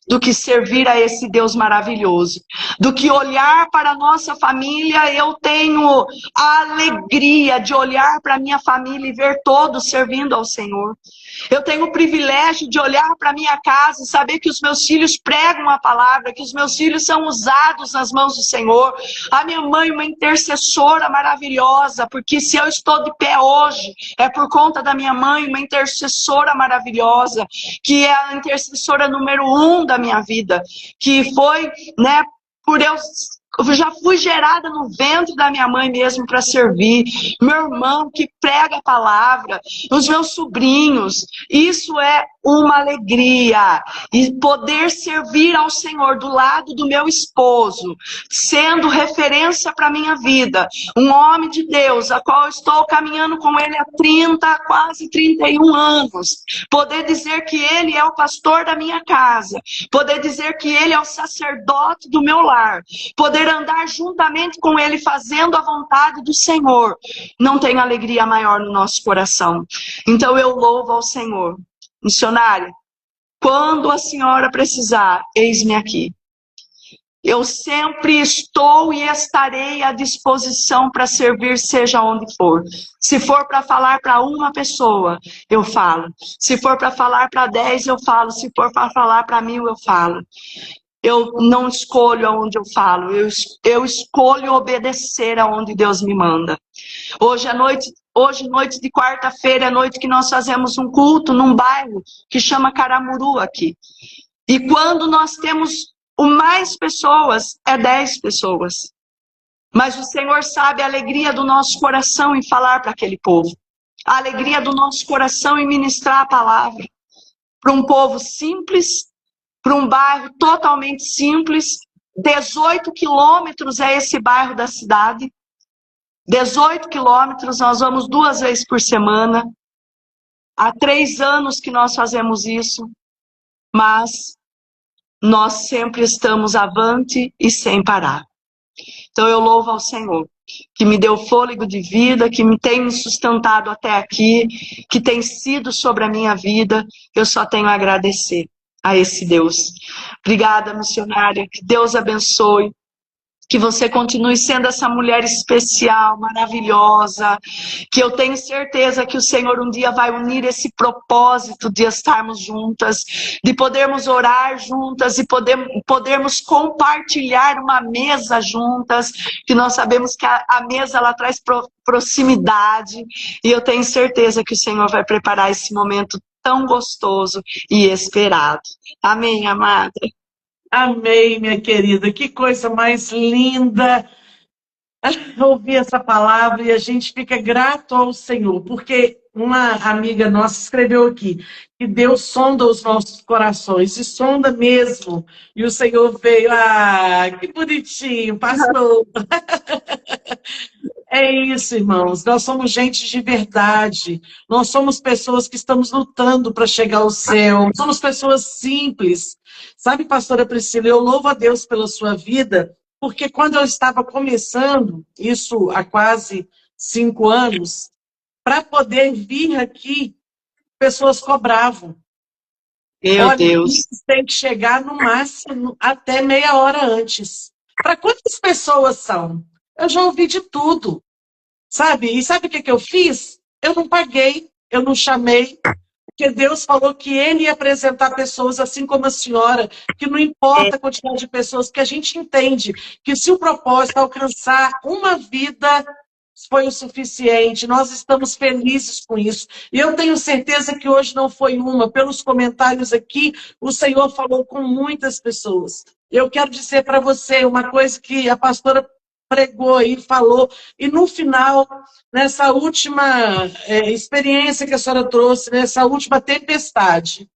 S2: do que servir a esse Deus maravilhoso, do que olhar para a nossa família. Eu tenho a alegria de olhar para a minha família e ver todos servindo ao Senhor. Eu tenho o privilégio de olhar para a minha casa e saber que os meus filhos pregam a palavra, que os meus filhos são usados nas mãos do Senhor. A minha mãe, uma intercessora maravilhosa, porque se eu estou de pé hoje, é por conta da minha mãe, uma intercessora maravilhosa, que é a intercessora número 1 da minha vida, que foi, né, por eu já fui gerada no ventre da minha mãe mesmo para servir. Meu irmão que prega a palavra, os meus sobrinhos. Isso é uma alegria. E poder servir ao Senhor do lado do meu esposo, sendo referência para a minha vida. Um homem de Deus, a qual eu estou caminhando com ele há 30, quase 31 anos. Poder dizer que ele é o pastor da minha casa. Poder dizer que ele é o sacerdote do meu lar. Poder andar juntamente com ele fazendo a vontade do Senhor. Não tem alegria maior no nosso coração. Então eu louvo ao Senhor. Missionária, quando a senhora precisar, eis-me aqui. Eu sempre estou e estarei à disposição para servir, seja onde for. Se for para falar para uma pessoa, eu falo. Se for para falar para 10, eu falo. Se for para falar para 1.000, eu falo. Eu não escolho aonde eu falo, eu escolho obedecer aonde Deus me manda. Hoje, noite de quarta-feira, é noite que nós fazemos um culto num bairro que chama Caramuru aqui. E quando nós temos mais pessoas, é 10 pessoas. Mas o Senhor sabe a alegria do nosso coração em falar para aquele povo. A alegria do nosso coração em ministrar a palavra. Para um povo simples, para um bairro totalmente simples. 18 quilômetros é esse bairro da cidade. 18 quilômetros, nós vamos 2 vezes por semana. Há 3 anos que nós fazemos isso. Mas nós sempre estamos avante e sem parar. Então eu louvo ao Senhor, que me deu fôlego de vida, que me tem me sustentado até aqui, que tem sido sobre a minha vida. Eu só tenho a agradecer a esse Deus. Obrigada, missionária. Que Deus abençoe. Que você continue sendo essa mulher especial, maravilhosa, que eu tenho certeza que o Senhor um dia vai unir esse propósito de estarmos juntas, de podermos orar juntas e podermos compartilhar uma mesa juntas, que nós sabemos que a mesa ela traz proximidade, e eu tenho certeza que o Senhor vai preparar esse momento tão gostoso e esperado. Amém, amada?
S1: Amém, minha querida. Que coisa mais linda ouvir essa palavra e a gente fica grato ao Senhor, porque uma amiga nossa escreveu aqui que Deus sonda os nossos corações, e sonda mesmo. E o Senhor veio, que bonitinho, passou. É isso, irmãos. Nós somos gente de verdade. Nós somos pessoas que estamos lutando para chegar ao céu. Somos pessoas simples. Sabe, pastora Priscila, eu louvo a Deus pela sua vida, porque quando eu estava começando, isso há quase 5 anos, para poder vir aqui, pessoas cobravam.
S2: Meu
S1: Olha,
S2: Deus.
S1: isso tem que chegar no máximo até meia hora antes. Para quantas pessoas são? Eu já ouvi de tudo. Sabe? E sabe o que eu fiz? Eu não paguei, eu não chamei, porque Deus falou que Ele ia apresentar pessoas, assim como a senhora, que não importa a quantidade de pessoas, que a gente entende que se o propósito é alcançar uma vida, foi o suficiente. Nós estamos felizes com isso. E eu tenho certeza que hoje não foi uma. Pelos comentários aqui, o Senhor falou com muitas pessoas. Eu quero dizer para você uma coisa que a pastora pregou e falou, e no final, nessa última experiência que a senhora trouxe, nessa última tempestade,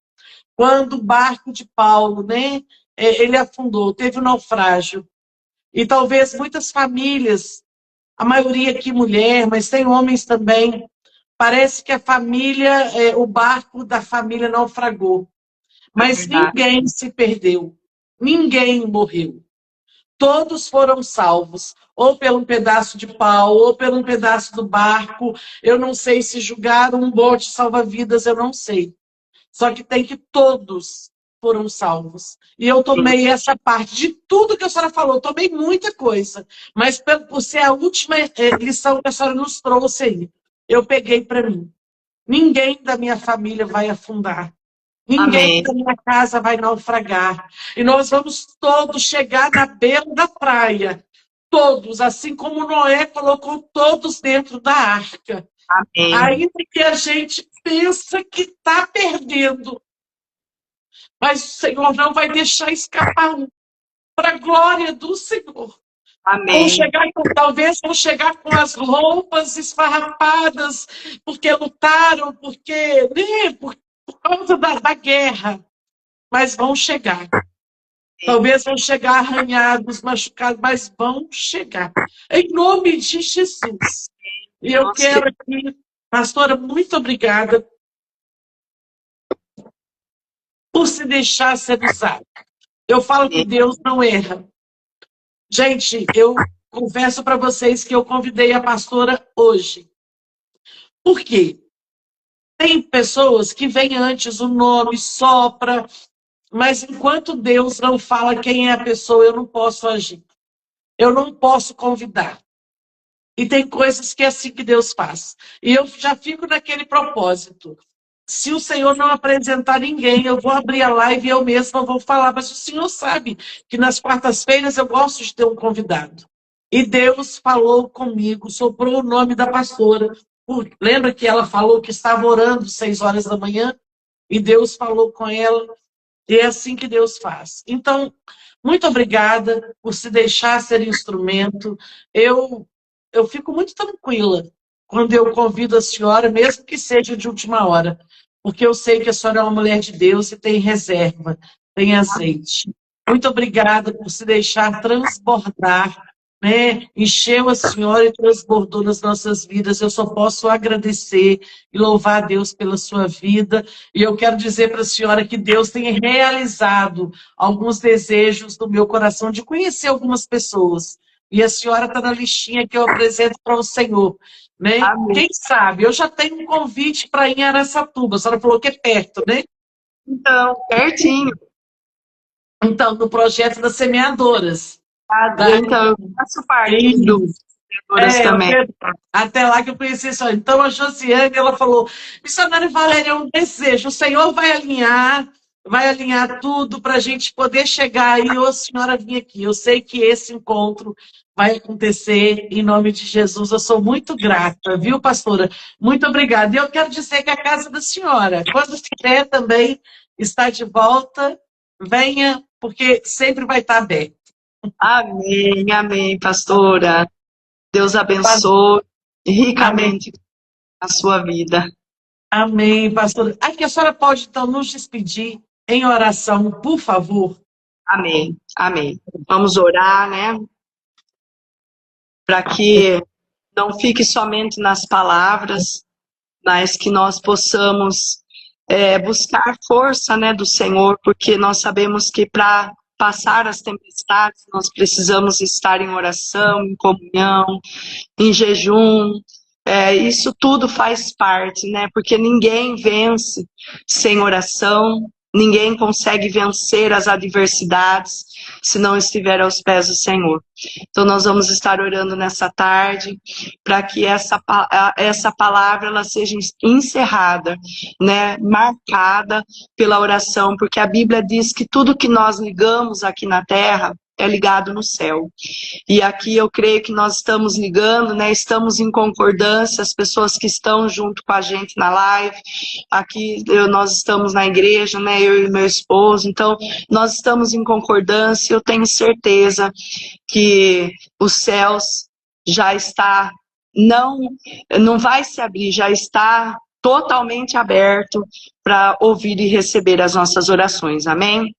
S1: quando o barco de Paulo, né, ele afundou, teve um naufrágio, e talvez muitas famílias, a maioria aqui mulher, mas tem homens também, parece que a família, o barco da família naufragou, mas ninguém se perdeu, ninguém morreu. Todos foram salvos, ou pelo um pedaço de pau, ou pelo um pedaço do barco. Eu não sei se jogaram um bote salva-vidas, eu não sei. Só que tem que todos foram salvos. E eu tomei essa parte de tudo que a senhora falou, eu tomei muita coisa. Mas por ser a última lição que a senhora nos trouxe aí, eu peguei para mim. Ninguém da minha família vai afundar. Ninguém da minha casa vai naufragar. E nós vamos todos chegar na beira da praia. Todos, assim como Noé colocou todos dentro da arca.
S2: Amém.
S1: Ainda que a gente pensa que está perdendo. Mas o Senhor não vai deixar escapar um. Para a glória do Senhor.
S2: Amém.
S1: Talvez vão chegar com as roupas esfarrapadas, porque lutaram, porque, né, por causa da guerra. Mas vão chegar. Talvez vão chegar arranhados, machucados, mas vão chegar. Em nome de Jesus. E eu quero aqui, pastora, muito obrigada por se deixar ser usada. Eu falo que Deus não erra. Gente, eu confesso para vocês que eu convidei a pastora hoje. Por quê? Tem pessoas que vêm antes o nome, sopra, mas enquanto Deus não fala quem é a pessoa, eu não posso agir. Eu não posso convidar. E tem coisas que é assim que Deus faz. E eu já fico naquele propósito. Se o Senhor não apresentar ninguém, eu vou abrir a live e eu mesma vou falar. Mas o Senhor sabe que nas quartas-feiras eu gosto de ter um convidado. E Deus falou comigo, soprou o nome da pastora. Lembra que ela falou que estava orando 6 horas da manhã? E Deus falou com ela. E é assim que Deus faz. Então, muito obrigada por se deixar ser instrumento. Eu fico muito tranquila quando eu convido a senhora, mesmo que seja de última hora, porque eu sei que a senhora é uma mulher de Deus e tem reserva, tem azeite. Muito obrigada por se deixar transbordar, né? Encheu a senhora e transbordou nas nossas vidas. Eu só posso agradecer e louvar a Deus pela sua vida. E eu quero dizer para a senhora que Deus tem realizado alguns desejos do meu coração de conhecer algumas pessoas. E a senhora está na listinha que eu apresento para o Senhor. Né? Quem sabe? Eu já tenho um convite para ir em Araçatuba. A senhora falou que é perto, né?
S2: Então, pertinho.
S1: Então, no projeto das semeadoras.
S2: Então, eu faço parte dos grupos também.
S1: Até lá que eu conheci a senhora. Então, a Josiane, ela falou, missionária Valéria, é um desejo, o Senhor vai alinhar tudo para a gente poder chegar aí, ô senhora, vir aqui. Eu sei que esse encontro vai acontecer em nome de Jesus. Eu sou muito grata, viu, pastora? Muito obrigada. E eu quero dizer que a casa da senhora, quando quiser também estar de volta, venha, porque sempre vai estar aberto.
S2: Amém, amém, pastora. Deus abençoe ricamente a sua vida.
S1: Amém, pastora. Aqui a senhora pode, então, nos despedir em oração, por favor?
S2: Amém, amém. Vamos orar, né? Para que não fique somente nas palavras, mas que nós possamos buscar força, né, do Senhor, porque nós sabemos que para passar as tempestades nós precisamos estar em oração, em comunhão, em jejum. Isso tudo faz parte, né? Porque ninguém vence sem oração, ninguém consegue vencer as adversidades se não estiver aos pés do Senhor. Então nós vamos estar orando nessa tarde para que essa palavra ela seja encerrada, né? Marcada pela oração, porque a Bíblia diz que tudo que nós ligamos aqui na terra é ligado no céu. E aqui eu creio que nós estamos ligando, né? Estamos em concordância, as pessoas que estão junto com a gente na live, aqui nós estamos na igreja, né? Eu e meu esposo, então nós estamos em concordância. Eu tenho certeza que os céus já está, não vai se abrir, já está totalmente aberto para ouvir e receber as nossas orações, amém?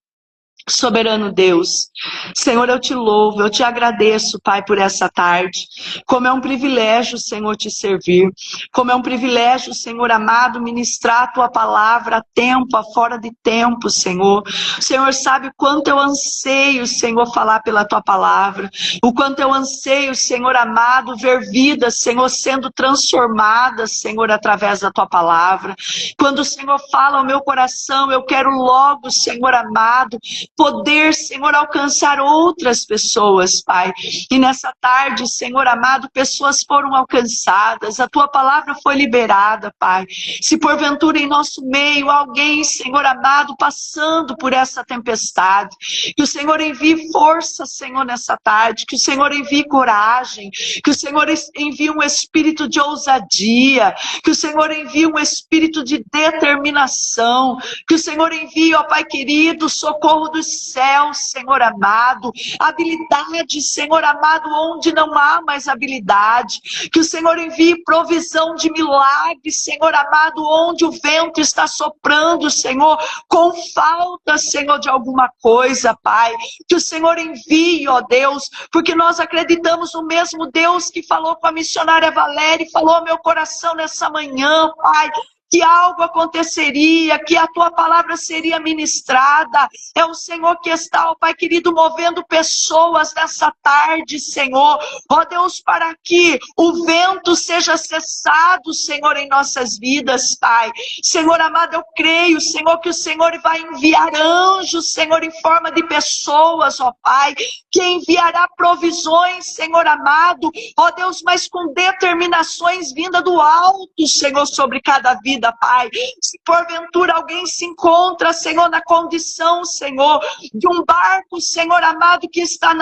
S2: Soberano Deus, Senhor, eu te louvo, eu te agradeço, Pai, por essa tarde. Como é um privilégio, Senhor, te servir. Como é um privilégio, Senhor amado, ministrar a tua palavra a tempo, a fora de tempo, Senhor. O Senhor sabe o quanto eu anseio, Senhor, falar pela tua palavra. O quanto eu anseio, Senhor amado, ver vidas, Senhor, sendo transformadas, Senhor, através da tua palavra. Quando o Senhor fala ao meu coração, eu quero logo, Senhor amado, poder, Senhor, alcançar outras pessoas, Pai. E nessa tarde, Senhor amado, pessoas foram alcançadas, a tua palavra foi liberada, Pai. Se porventura em nosso meio alguém, Senhor amado, passando por essa tempestade, que o Senhor envie força, Senhor, nessa tarde, que o Senhor envie coragem, que o Senhor envie um espírito de ousadia, que o Senhor envie um espírito de determinação, que o Senhor envie, ó Pai querido, socorro dos céus, Senhor amado, habilidade, Senhor amado, onde não há mais habilidade, que o Senhor envie provisão de milagres, Senhor amado, onde o vento está soprando, Senhor, com falta, Senhor, de alguma coisa, Pai, que o Senhor envie, ó Deus, porque nós acreditamos no mesmo Deus que falou com a missionária Valéria e falou ao meu coração nessa manhã, Pai, que algo aconteceria, que a tua palavra seria ministrada. É o Senhor que está, ó Pai querido, movendo pessoas nessa tarde, Senhor. Ó Deus, para que o vento seja cessado, Senhor, em nossas vidas, Pai. Senhor amado, eu creio, Senhor, que o Senhor vai enviar anjos, Senhor, em forma de pessoas, ó Pai, que enviará provisões, Senhor amado, ó Deus, mas com determinações vinda do alto, Senhor, sobre cada vida, Pai. Se porventura alguém se encontra, Senhor, na condição, Senhor, de um barco, Senhor amado, que está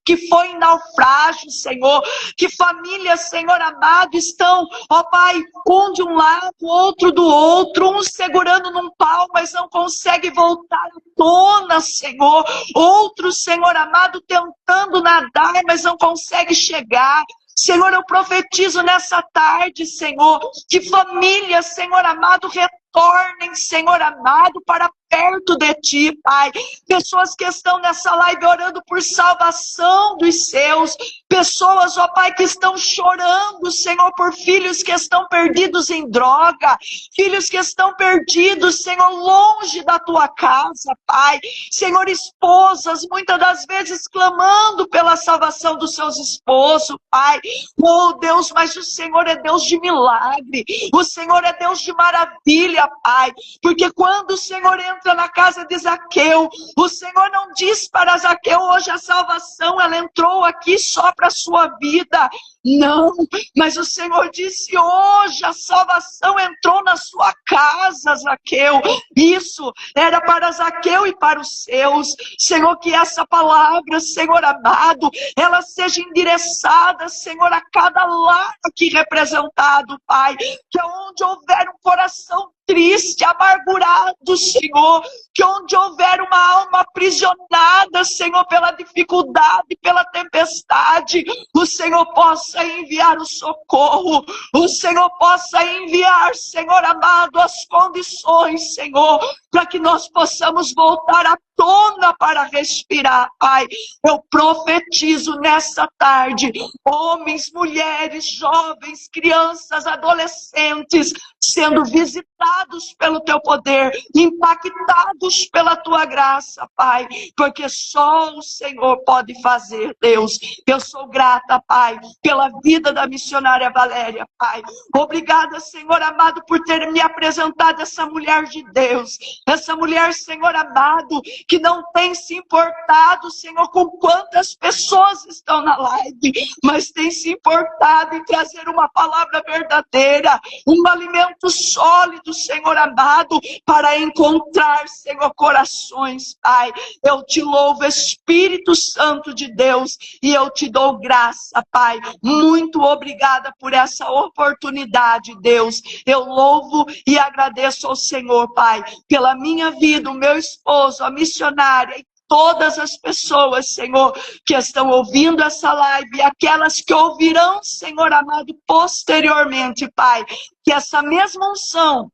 S2: que foi em naufrágio, Senhor, que famílias, Senhor amado, estão, ó Pai, um de um lado, outro do outro, um segurando num pau, mas não consegue voltar à tona, Senhor, outro, Senhor amado, tentando nadar, mas não consegue chegar. Senhor, eu profetizo nessa tarde, Senhor, que famílias, Senhor amado, retornem, Senhor amado, para perto de Ti, Pai. Pessoas que estão nessa live orando por salvação dos seus. Pessoas, ó Pai, que estão chorando, Senhor, por filhos que estão perdidos em droga. Filhos que estão perdidos, Senhor, longe da Tua casa, Pai. Senhor, esposas, muitas das vezes clamando pela salvação dos seus esposos, Pai. Oh, Deus, mas o Senhor é Deus de milagre. O Senhor é Deus de maravilha, Pai. Porque quando o Senhor entra entra na casa de Zaqueu. O Senhor não diz para Zaqueu, hoje a salvação, ela entrou aqui só para a sua vida. Não, mas o Senhor disse, hoje a salvação entrou na sua casa, Zaqueu. Isso era para Zaqueu e para os seus. Senhor, que essa palavra, Senhor amado, ela seja endereçada, Senhor, a cada lar aqui representado, Pai. Que onde houver um coração triste, amargurado, Senhor, que onde houver uma alma aprisionada, Senhor, pela dificuldade, pela tempestade, o Senhor possa enviar o socorro, o Senhor possa enviar, Senhor amado, as condições, Senhor, para que nós possamos voltar à tona para respirar, Pai. Eu profetizo nessa tarde, homens, mulheres, jovens, crianças, adolescentes, sendo visitados pelo teu poder, impactados pela tua graça, Pai, porque só o Senhor pode fazer, Deus. Eu sou grata, Pai, pela vida da missionária Valéria, Pai. Obrigada, Senhor amado, por ter me apresentado essa mulher de Deus, essa mulher, Senhor amado, que não tem se importado, Senhor, com quantas pessoas estão na live, mas tem se importado em trazer uma palavra verdadeira, um alimento sólido, Senhor amado, para encontrar, Senhor, corações, Pai. Eu te louvo, Espírito Santo de Deus, e eu te dou graça, Pai. Muito obrigada por essa oportunidade, Deus. Eu louvo e agradeço ao Senhor, Pai, pela minha vida, o meu esposo, a missionária e todas as pessoas, Senhor, que estão ouvindo essa live e aquelas que ouvirão, Senhor amado, posteriormente, Pai, que essa mesma unção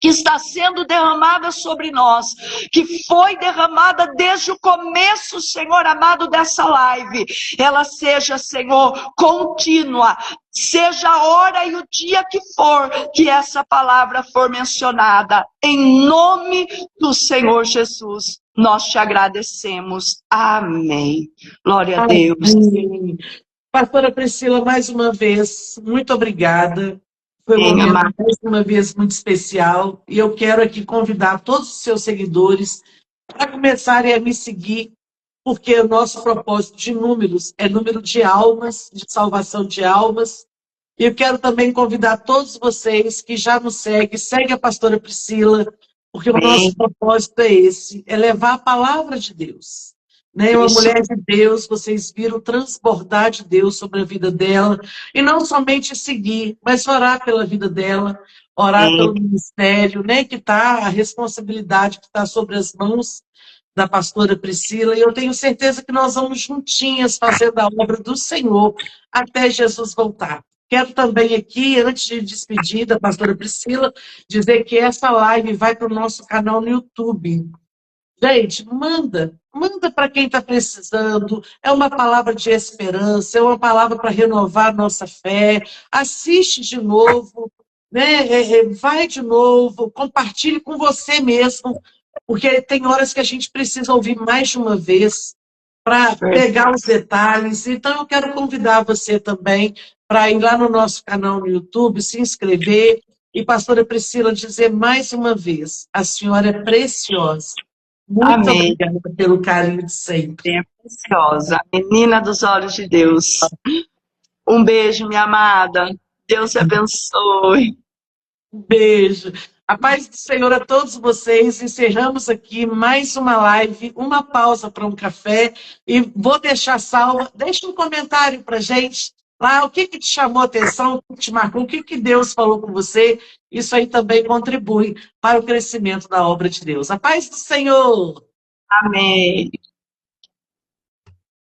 S2: que está sendo derramada sobre nós, que foi derramada desde o começo, Senhor amado, dessa live, ela seja, Senhor, contínua, seja a hora e o dia que for, que essa palavra for mencionada, em nome do Senhor Jesus, nós te agradecemos. Amém. Glória a Deus.
S1: Amém. Pastora Priscila, mais uma vez, muito obrigada. Foi um momento, mais uma vez, muito especial. E eu quero aqui convidar todos os seus seguidores para começarem a me seguir, porque o nosso propósito de números é número de almas, de salvação de almas. E eu quero também convidar todos vocês que já nos seguem, segue a pastora Priscila, porque o nosso propósito é esse, é levar a palavra de Deus. Né? Uma mulher de Deus, vocês viram transbordar de Deus sobre a vida dela, e não somente seguir, mas orar pela vida dela, orar pelo ministério, né? Que tá, a responsabilidade que está sobre as mãos da pastora Priscila, e eu tenho certeza que nós vamos juntinhas fazendo a obra do Senhor até Jesus voltar. Quero também aqui, antes de despedir da pastora Priscila, dizer que essa live vai para o nosso canal no YouTube. Gente, manda para quem está precisando, é uma palavra de esperança, é uma palavra para renovar a nossa fé, assiste de novo, né? Vai de novo, compartilhe com você mesmo, porque tem horas que a gente precisa ouvir mais de uma vez para pegar os detalhes. Então eu quero convidar você também para ir lá no nosso canal no YouTube, se inscrever, e pastora Priscila dizer mais uma vez, a senhora é preciosa. Muito obrigada pelo carinho de sempre.
S2: É preciosa, menina dos olhos de Deus. Um beijo, minha amada. Deus te abençoe.
S1: Um beijo. A paz do Senhor a todos vocês. Encerramos aqui mais uma live, uma pausa para um café. E vou deixar salva. Deixa um comentário para gente. Lá, o que te chamou a atenção, o que te marcou, o que Deus falou com você. Isso aí também contribui para o crescimento da obra de Deus. A paz do Senhor!
S2: Amém.